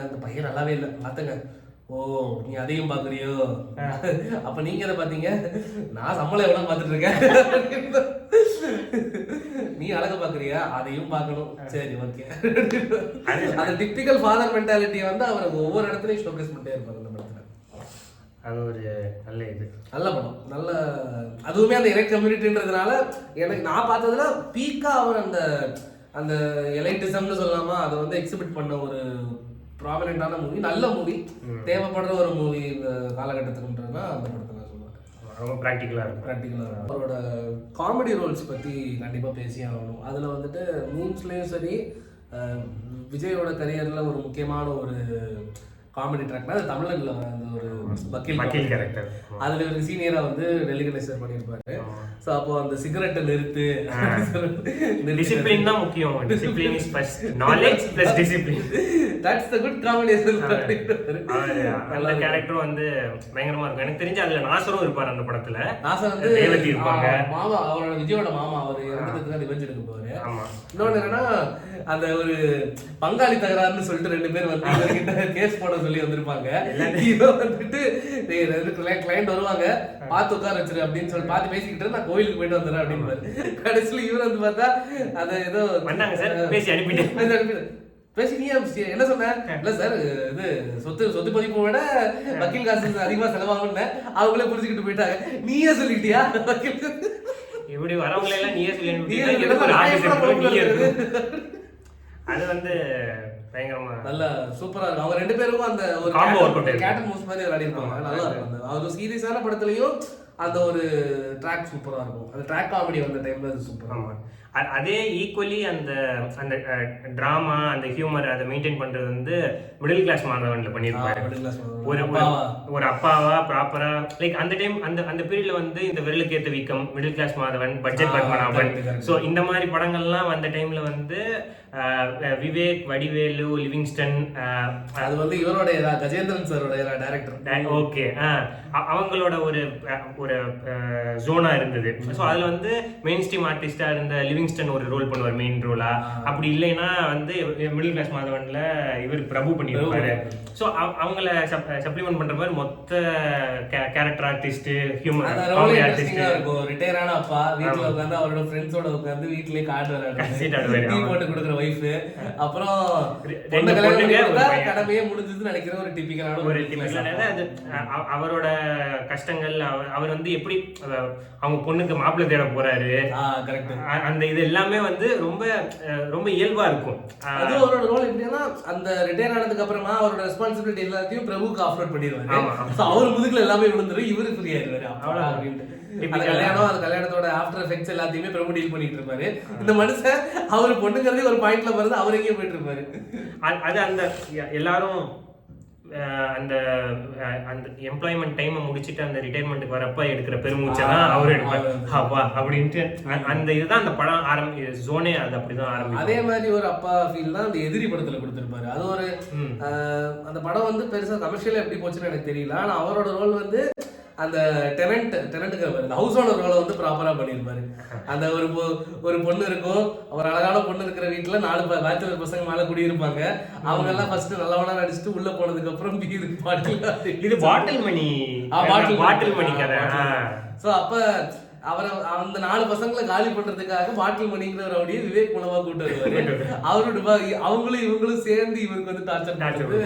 A: இந்த பையன் நல்லாவே இல்லை பார்த்துங்க, ஓ நீ அதையும் பாக்குறியோ, அப்ப நீங்க எதை பாத்தீங்க, நான் சம்பளம் எவ்வளவு பாத்துட்டு இருக்கேன் நீ அழக பாக்குறியா, அதையும் பார்க்கணும், சரி ஓகே. அந்த டிப்பிக்கல் ஃபாதர் மென்டாலிட்டியை வந்து அவர் ஒவ்வொரு இடத்துலயும் ஷோகேஸ் பண்ணிட்டே இருப்பாரு அந்த படத்துல.
B: அது ஒரு
A: நல்ல படம், நல்ல அதுவுமே அந்த எலைட் கம்யூனிட்டின்றதுனால எனக்கு நான் பார்த்ததுல பீக்கா அவர் அந்த அந்த எலைட்டிசம்னு சொல்லாம அதை வந்து எக்ஸிபிட் பண்ண ஒரு ப்ராமினென்டான மூவி, நல்ல மூவி, தேவைப்படுற ஒரு மூவி இந்த காலகட்டத்துக்குன்றதுனா அந்த படத்தை நான் சொல்லுவேன்.
B: ரொம்ப ப்ராக்டிக்கலாக இருக்கும்.
A: அவரோட காமெடி ரோல்ஸ் பற்றி கண்டிப்பாக பேசியே ஆகணும். அதில் வந்துட்டு மீம்ஸ்லேயும் சரி, விஜயோட கரியரில் ஒரு முக்கியமான ஒரு காமெடி ட்ராக்னா அது தமிழன்ல அந்த ஒரு
B: வக்கீல் கேரக்டர்.
A: அதுல ஒரு சீனியரா வந்து டெல்லி கணேசன் பண்ணியிருப்பாரு. ஸோ அப்போ அந்த சிகரெட்டை நிறுத்து,
B: டிசிப்ளின் தான் முக்கியம். Discipline is first, knowledge plus discipline,
A: that's the good combination.
B: அந்த கேரக்டர் வந்து பயங்கரமா இருக்கும். எனக்கு தெரிஞ்சு அதுல நாசரும் இருப்பாரு அந்த படத்துல.
A: நாசர் வந்து
B: ரேவதி இருப்பாங்க,
A: மாமா, அவரோட விஜயோட மாமா. அவர் இறந்ததுக்கு ரிவெஞ்ச் எடுக்க போவாரு.
B: ஆமா.
A: இன்னொன்னு என்னன்னா, அந்த ஒரு பங்காளி தகராறுன்னு சொல்லிட்டு 2 பேர் வந்து இவர்கிட்ட கேஸ் போட சொல்லி வந்திருப்பாங்க. இவன் வந்துட்டு கிளைண்ட் வருவாங்க, பார்த்து உட்கார வச்சிரு அப்படின்னு சொல்லி பார்த்து பேசிக்கிட்டு நான் கோயிலுக்கு போயிட்டு வந்துடுறேன் அப்படின்னு. கடைசியில் இவர் வந்து பார்த்தா அதை ஏதோ
B: பண்ணாங்க சார், பேசி அனுப்பிட்டு
A: பேசி நீ என்ன சொன்ன, இல்ல சார் இது சொத்து பதிப்பு விட வக்கீல் காசு அதிகமா செலவாகும்னு அவங்களே புரிஞ்சுக்கிட்டு போயிட்டாங்க. நீயே சொல்லிட்டியா வக்கீல்
B: இப்படி வரவங்களை எல்லாம் நீயே சொல்லி அது வந்து பயங்கரமா
A: நல்ல சூப்பரா இருக்கும். அவங்க 2 பேருக்கும் அந்த ஒரு கேட்டன் மூஸ் மாதிரி விளையாடி இருப்பாங்க. நல்லா இருக்கும். அது சீரியஸான படத்துலயும் அந்த ஒரு ட்ராக் சூப்பரா இருக்கும். அந்த ட்ராக் காமெடி வந்த டைம்ல அது சூப்பரா.
B: அதே ஈக்குவலி அந்த அந்த டிராமா, அந்த ஹியூமர் அதை மெயின்டைன் பண்றது வந்து மிடில் கிளாஸ் மாதவன்ல பண்ணிருப்பாரு. ஒரு அப்பாவா ப்ராப்பரா லைக் அந்த டைம் அந்த பீரியட்ல வந்து இந்த விரலுக்கு ஏத்த வீக்கம், middle class Madhavan, budget Padmanabhan, so இந்த மாதிரி படங்கள்லாம் வந்த டைம்ல வந்து விவேக், வடிவேலு, லிவிங்ஸ்டன்,
A: அது வந்து இவருடைய கஜேந்திரன் சாரோட டைரக்டர்.
B: ஓகே, அவங்களோட ஒரு ஒரு ஜோனா இருந்தது. ஸோ அதுல வந்து மெயின் ஸ்ட்ரீம் ஆர்டிஸ்டா இருந்த லிவிங்ஸ்டன் ஒரு ரோல் பண்ணுவார் மெயின் ரோலா. அப்படி இல்லைன்னா வந்து மிடில் கிளாஸ் மாதவன்ல இவர் பிரபு பண்ணியிருப்பாரு. ஸோ அவங்கள சப்ளிமெண்ட் பண்ற மாதிரி மொத்த character artist, human comedy artist
A: இருக்கும். ரிட்டையரான அப்பா வீட்டுல உட்காந்து அவரோட ஃப்ரெண்ட்ஸோட உட்காந்து வீட்லயே கார்டு விளையாடுவாரு, டீ போட்டு கொடுக்குற வைஃப், அப்புறம் கடமையே முடிஞ்சதுன்னு நினைக்கிற ஒரு டிபிக்கலான
B: அது அவரோட கஷ்டங்கள். அவர் வந்து எப்படி அவங்க பொண்ணுக்கு மாப்பிள்ளை தேட போறாரு, அந்த இது எல்லாமே வந்து ரொம்ப ரொம்ப இயல்பா இருக்கும்.
A: அது அவரோட ரோல் எப்படின்னா, அந்த ரிட்டையர் ஆனதுக்கு அப்புறமா அவரோட ரெஸ்பான்சிபிலிட்டி எல்லாத்தையும் பிரபுக்கு ஆஃபர் பண்ணிடுவாரு. அவர் முதுகுல எல்லாமே விழுந்துரும், இவரு ஃப்ரீ ஆயிடுவாரு. அவ்வளவு அப்படின்ட்டு கல்யாணம், அந்த கல்யாணத்தோட ஆஃப்டர் எஃபெக்ட்ஸ் எல்லாத்தையுமே பிரபு டீல் பண்ணிட்டு இருப்பாரு. இந்த மனுஷன் அவர் பொண்ணுங்கிறதே ஒரு பாயிண்ட்ல வருது, அவர் எங்கேயும் போயிட்டு இருப்பாரு. அது அந்த எல்லாரும் அந்த அந்த எம்ப்ளாய்மெண்ட் டைமை முடிச்சுட்டு அந்த ரிட்டையர்மெண்ட்டுக்கு வரப்ப எடுக்கிற பெருமூச்செல்லாம் அவர் எடுப்பார் அப்படின்ட்டு. அந்த இதுதான் அந்த படம் ஜோனே அது அப்படிதான் ஆரம்பிக்கும். அதே மாதிரி ஒரு அப்பா ஃபீல் தான் அந்த எதிரி படத்துல கொடுத்திருப்பாரு. அது ஒரு அந்த படம் வந்து பெருசா கமர்ஷியலா எப்படி போச்சுன்னு எனக்கு தெரியல. ஆனா அவரோட ரோல் வந்து அந்த டெனண்ட்டுக்கு ஹவுஸ் ஓனர் ரோலை வந்து ப்ராப்பரா பண்ணியிருப்பாரு. அந்த ஒரு பொண்ணு இருக்கும், ஒரு அழகான பொண்ணு இருக்கிற வீட்டுல 4 பேச்சுலர் பசங்க மேல குடியிருப்பாங்க. அவங்க எல்லாம் ஃபர்ஸ்ட் நல்லவனா நடிச்சுட்டு உள்ள போனதுக்கு அப்புறம்
B: இது பாட்டில் மணி கதை.
A: சோ அப்ப அவரை அந்த 4 பசங்களை காலி பண்றதுக்காக பாட்டில் மணிங்கிற ரவுடியை விவேக் மூலமா கூட்டு வருவாரு. அவரோட அவங்களும் இவங்களும் சேர்ந்து இவருக்கு வந்து டார்ச்சர் பண்றது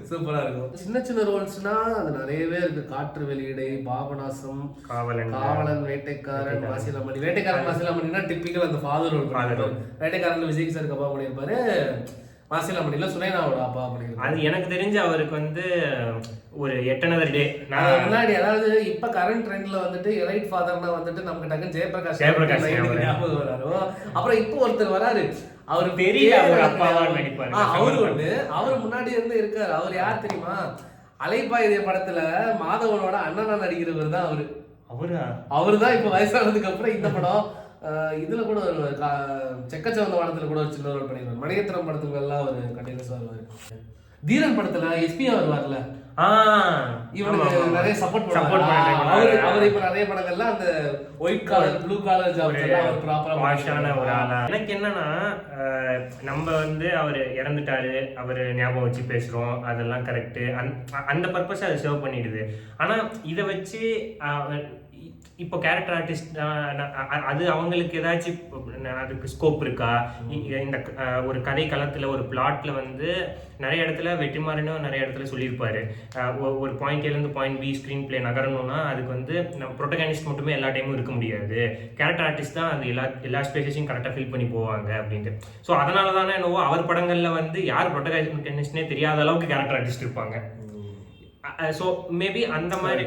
A: சூப்பரா இருக்கும். சின்ன சின்ன ரோல்ஸ்னா அது நிறையவே இருக்கு. காற்று வெளியீடை, பாபநாசம், காவலன், வேட்டைக்காரன், மாசிலாமணி. வேட்டைக்காரன் மாசிலாமணினா டிப்பிக்கல் அந்த ஃபாதர் ரோல். வேட்டைக்காரன் விஜய் சாருக்கு அப்பா பண்ணியிருப்பாரு. மாசிலாமணில சுனைனாவோட அப்பா பண்ணியிருப்பாரு.
B: அது எனக்கு தெரிஞ்சு அவருக்கு வந்து ஒரு 8 another day
A: முன்னாடி, அதாவது இப்ப கரண்ட் ட்ரெண்ட்ல வந்துட்டு எலைட் ஃபாதர்னா வந்துட்டு நமக்கு டக்கு ஜெயபிரகாஷ் ஞாபகம் வராரு. அப்புறம் இப்போ ஒருத்தர் வராரு, அவர்
B: பெரிய அப்பாவா நடிப்பாரு.
A: அவரு முன்னாடி இருந்து இருக்காரு. அவர் யார் தெரியுமா? அலைப்பாயுதே படத்துல மாதவனோட அண்ணனா நடிக்கிறவர் தான் அவருதான். இப்ப வயசானதுக்கு அப்புறம் இந்த படம் இதுல கூட செக்கச்சவந்த படத்துல கூட ஒரு சின்ன ரோல் பண்ணிருவாரு. மணியத்திரம் படத்துக்கு எல்லாம் ஒரு கண்டினியூஸா வருவாரு. தீரன் படத்துல எஸ்பியா வருவார்ல, இவனுக்கு நிறைய சப்போர்ட் பண்ணுவாரு. அவர் இப்ப நிறைய படங்கள்ல அந்த white collar blue collar jobs எல்லாம் அவர் ப்ராப்பரா
B: வாஷான ஒரு ஆளா. எனக்கு என்னன்னா நம்ம வந்து அவர் இறந்துட்டாரு, அவர் ஞாபகம் வச்சு பேசுறோம், அதெல்லாம் கரெக்ட், அந்த பர்பஸ் அதை சர்வ் பண்ணிடுது. ஆனா இதை வச்சு இப்போ கேரக்டர் ஆர்டிஸ்ட் அது அவங்களுக்கு ஏதாச்சும் அதுக்கு ஸ்கோப் இருக்கா? இந்த ஒரு கதை களத்துல ஒரு பிளாட்ல வந்து நிறைய இடத்துல வெற்றிமாறனும் நிறைய இடத்துல சொல்லியிருப்பாரு, ஒரு பாயிண்ட் ஏலேருந்து பாயிண்ட் பி ஸ்க்ரீன் பிளே நகரணும்னா அதுக்கு வந்து நம்ம ப்ரொட்டகனிஸ்ட் மட்டுமே எல்லா டைமும் இருக்க முடியாது, கேரக்டர் ஆர்டிஸ்ட் தான் அது எல்லா ஸ்பேஸையும் கரெக்டாக ஃபில் பண்ணி போவாங்க அப்படின்ட்டு. ஸோ அதனால தானே என்னவோ அவர் படங்களில் வந்து யார் ப்ரொட்டகனிஸ்ட்னே தெரியாத அளவுக்கு கேரக்டர் ஆர்டிஸ்ட் இருப்பாங்க. ஸோ மேபி அந்த மாதிரி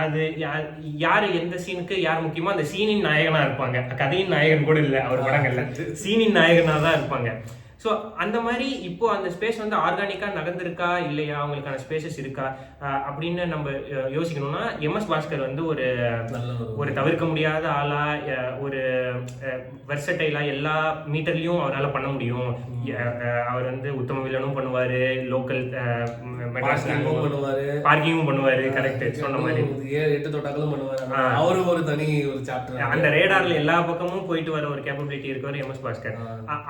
B: அது யார் எந்த சீனுக்கு யார் முக்கியமோ அந்த சீனின் நாயகனாக இருப்பாங்க, கதையின் நாயகன் கூட இல்லை அவர் படங்கள்ல, சீனின் நாயகனாக தான் இருப்பாங்க. ஸோ அந்த மாதிரி இப்போ அந்த ஸ்பேஸ் வந்து ஆர்கானிக்காக நடந்திருக்கா இல்லையா, அவங்களுக்கான ஸ்பேசஸ் இருக்கா அப்படின்னு நம்ம யோசிக்கணும்னா எம்எஸ் பாஸ்கர் வந்து ஒரு தவிர்க்க முடியாத ஆளா, ஒரு வெர்சடைலா, எல்லா மீட்டர்லையும் அவரால் பண்ண முடியும். அவர் வந்து உத்தம வில்லனும் பண்ணுவாரு, லோக்கல் பார்க்கிங்கும் பண்ணுவாரு, கரெக்ட் சொன்ன மாதிரி
A: 8 தோட்டாக்களும் பண்ணுவாரு. அவரும் ஒரு தனி ஒரு சாப்டர்,
B: அந்த ரேடார்ல எல்லா பக்கமும் போயிட்டு வர ஒரு கேப்பபிலிட்டி இருக்கவர் எம்எஸ் பாஸ்கர்.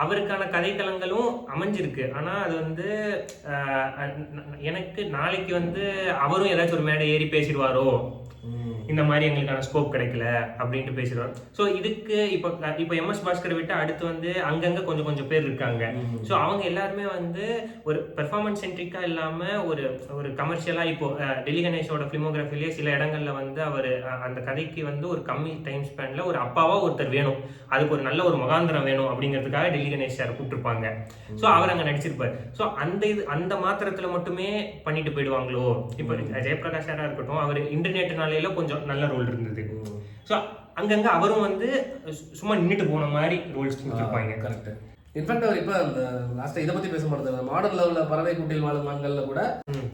B: அவருக்கான கதைக்களங்களும் அமைஞ்சிருக்கு. ஆனா அது வந்து எனக்கு நாளைக்கு வந்து அவரும் ஏதாச்சும் ஒரு மேடை ஏறி பேசிடுவாரோ, இந்த மாதிரி எங்களுக்கான ஸ்கோப் கிடைக்கல அப்படின்ட்டு பேசிடுவார். ஸோ இதுக்கு இப்போ எம்எஸ் பாஸ்கரை விட்டு அடுத்து வந்து அங்கங்க கொஞ்சம் பேர் இருக்காங்க. ஸோ அவங்க எல்லாருமே வந்து ஒரு பெர்ஃபார்மன்ஸ் சென்ட்ரிக்கா இல்லாம ஒரு கமர்ஷியலா, இப்போ டெல்லி கணேஷோட பிலிமோகிராஃபிலேயே சில இடங்கள்ல வந்து அவர் அந்த கதைக்கு வந்து ஒரு கம்மி டைம் ஸ்பேன்ல ஒரு அப்பாவா ஒருத்தர் வேணும், அதுக்கு ஒரு நல்ல ஒரு மகாந்திரம் வேணும் அப்படிங்கிறதுக்காக டெல்லி கணேஷ் சார் கூப்பிட்டுருப்பாங்க. ஸோ அவர் அங்க நடிச்சிருப்பார். ஸோ அந்த மாத்திரத்துல மட்டுமே பண்ணிட்டு போயிடுவாங்களோ. இப்போ ஜெயபிரகாஷ் சாரா இருக்கட்டும், அவர் இன்டர்நெட்னால கொஞ்சம் நல்ல ரோல் இருந்தது. ஸோ அங்கங்க அவரும் வந்து சும்மா நின்றுட்டு போன மாதிரி ரோல்ஸ் கொடுத்துருப்பாங்க.
A: கரெக்ட். இன்ஃபேக்ட் அவர் இப்போ அந்த லாஸ்ட்டாக இதை பற்றி பேச மாட்டேன், மாடர்ன் லெவலில் பறவை குட்டியில் வாழும் மங்கள்ல கூட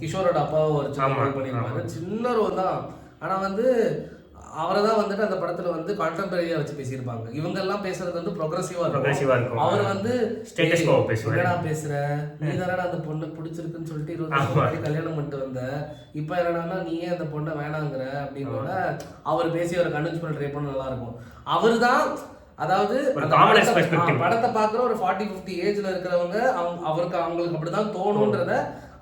A: கிஷோரோட அப்பாவை ஒரு சின்ன பண்ணியிருப்பாரு, சின்ன ரோல் தான். ஆனால் வந்து அவரை தான் வந்துட்டு அந்த படத்துல வந்து கான்டெம்பரரியா வச்சு பேசியிருப்பாங்க. இவங்க எல்லாம் பேசுறது வந்து ப்ரோக்ரஸிவா இருக்கும். அவர் வந்து
B: ஸ்டேட்டஸ் கோ பேசுவாரு,
A: என்னடா பேசுற, நீ தானடா அந்த பொண்ணு பிடிச்சிருக்குன்னு சொல்லிட்டு 20 வருஷம் முன்னாடி கல்யாணம் பண்ணிட்டு வந்த, இப்போ என்னன்னா நீயே அந்த பொண்ணை வேணாங்கிற அப்படின்னு அவர் பேசி அவரை கன்வின்ஸ் பண்ண ட்ரை பண்ண நல்லா இருக்கும். அவர் தான், அதாவது படத்தை பாக்குற ஒரு 40-50 ஏஜ்ல இருக்கிறவங்க அவங்களுக்கு அப்படிதான் தோணுன்றத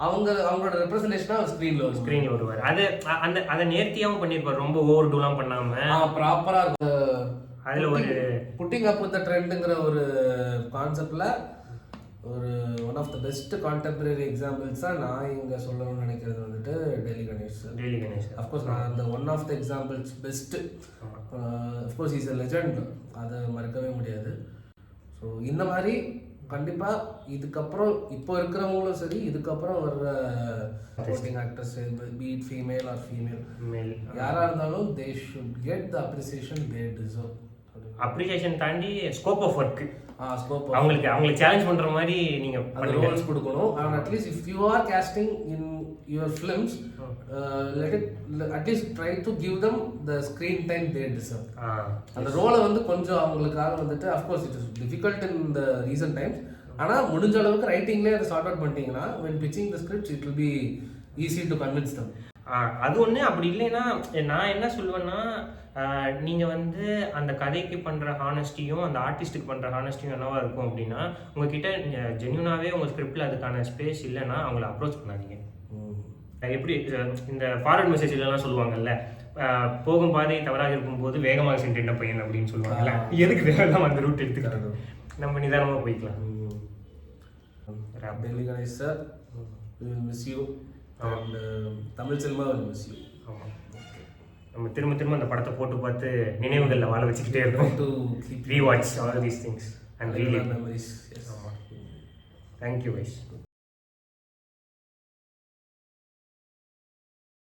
A: அவங்களோட ரெப்ரசன்டேஷனா ஸ்கிரீன்ல
B: வருவார். அதை நேர்த்தியாவும் பண்ணிருப்பாரு, ரொம்ப ஓவர் டூலாம் பண்ணாம
A: ப்ராப்பரா இருக்கு.
B: அதுல ஒரு
A: புட்டிங் அப் வித் தி ட்ரெண்ட்ங்கற ஒரு கான்செப்ட்ல ஒரு one of the best contemporary எக்ஸாம்பிள்ஸா நான் இங்க சொல்லணும்னு நினைக்கிறது வந்துட்டு டெல்லி கணேஷ். ஆஃப் கோர்ஸ் நான் அந்த one of the examples best. Of course is a legend, அதை மறக்கவே முடியாது. ஸோ இந்த மாதிரி கண்டிப்பா இதுக்கப்புறம் இப்போ இருக்கிறவங்களும் சரி, இதுக்கப்புறம் வர்ற supporting actors be it female or female யாரா இருந்தாலும் they should get the appreciation they deserve.
B: Appreciation தாண்டி ஸ்கோப் ஆஃப் ஒர்க், அவங்களுக்கு சேலஞ்ச் பண்ற மாதிரி நீங்க
A: ரோல்ஸ் கொடுக்கணும். And at least if you are casting in your films, let it at least try to give them the screen time they deserve. அந்த ரோலை வந்து கொஞ்சம் அவங்களுக்காக வந்துட்டு, of course it is difficult in the recent times, ஆனா முடிஞ்ச அளவுக்கு ரைட்டிங்லேயே அதை சார்ட் அவுட் பண்ணிட்டீங்கன்னா when pitching the scripts it will be easy to convince them.
B: அது ஒன்று. அப்படி இல்லைன்னா நான் என்ன சொல்லுவேன்னா, நீங்கள் வந்து அந்த கதைக்கு பண்ணுற ஹானஸ்டியும் அந்த ஆர்டிஸ்ட்டுக்கு பண்ணுற ஹானஸ்டியும் என்னவா இருக்கும் அப்படின்னா, உங்ககிட்ட ஜென்யூனாகவே உங்கள் ஸ்கிரிப்டில் அதுக்கான ஸ்பேஸ் இல்லைன்னா அவங்கள அப்ரோச் பண்ணாதீங்க. எப்படி இந்த ஃபார்வர்ட் மெசேஜ்லாம் சொல்லுவாங்கல்ல, போகும் பாதை தவறாக இருக்கும்போது வேகமாக சென்று என்ன பையன் அப்படின்னு சொல்லுவாங்கல்ல, எதுக்கு வேகமாக அந்த ரூட் எடுத்துக்கிட்டு நம்ம நிதானமாக போய்க்கலாம்.
A: Delhi Ganesh sir, we will miss you and Tamil cinema will miss you.
B: நம்ம திரும்ப அந்த படத்தை போட்டு பார்த்து நினைவுகளில் வாழ வச்சுக்கிட்டே இருக்கோம்.
A: to
B: rewatch all these things and really
A: memories.
B: Thank you guys.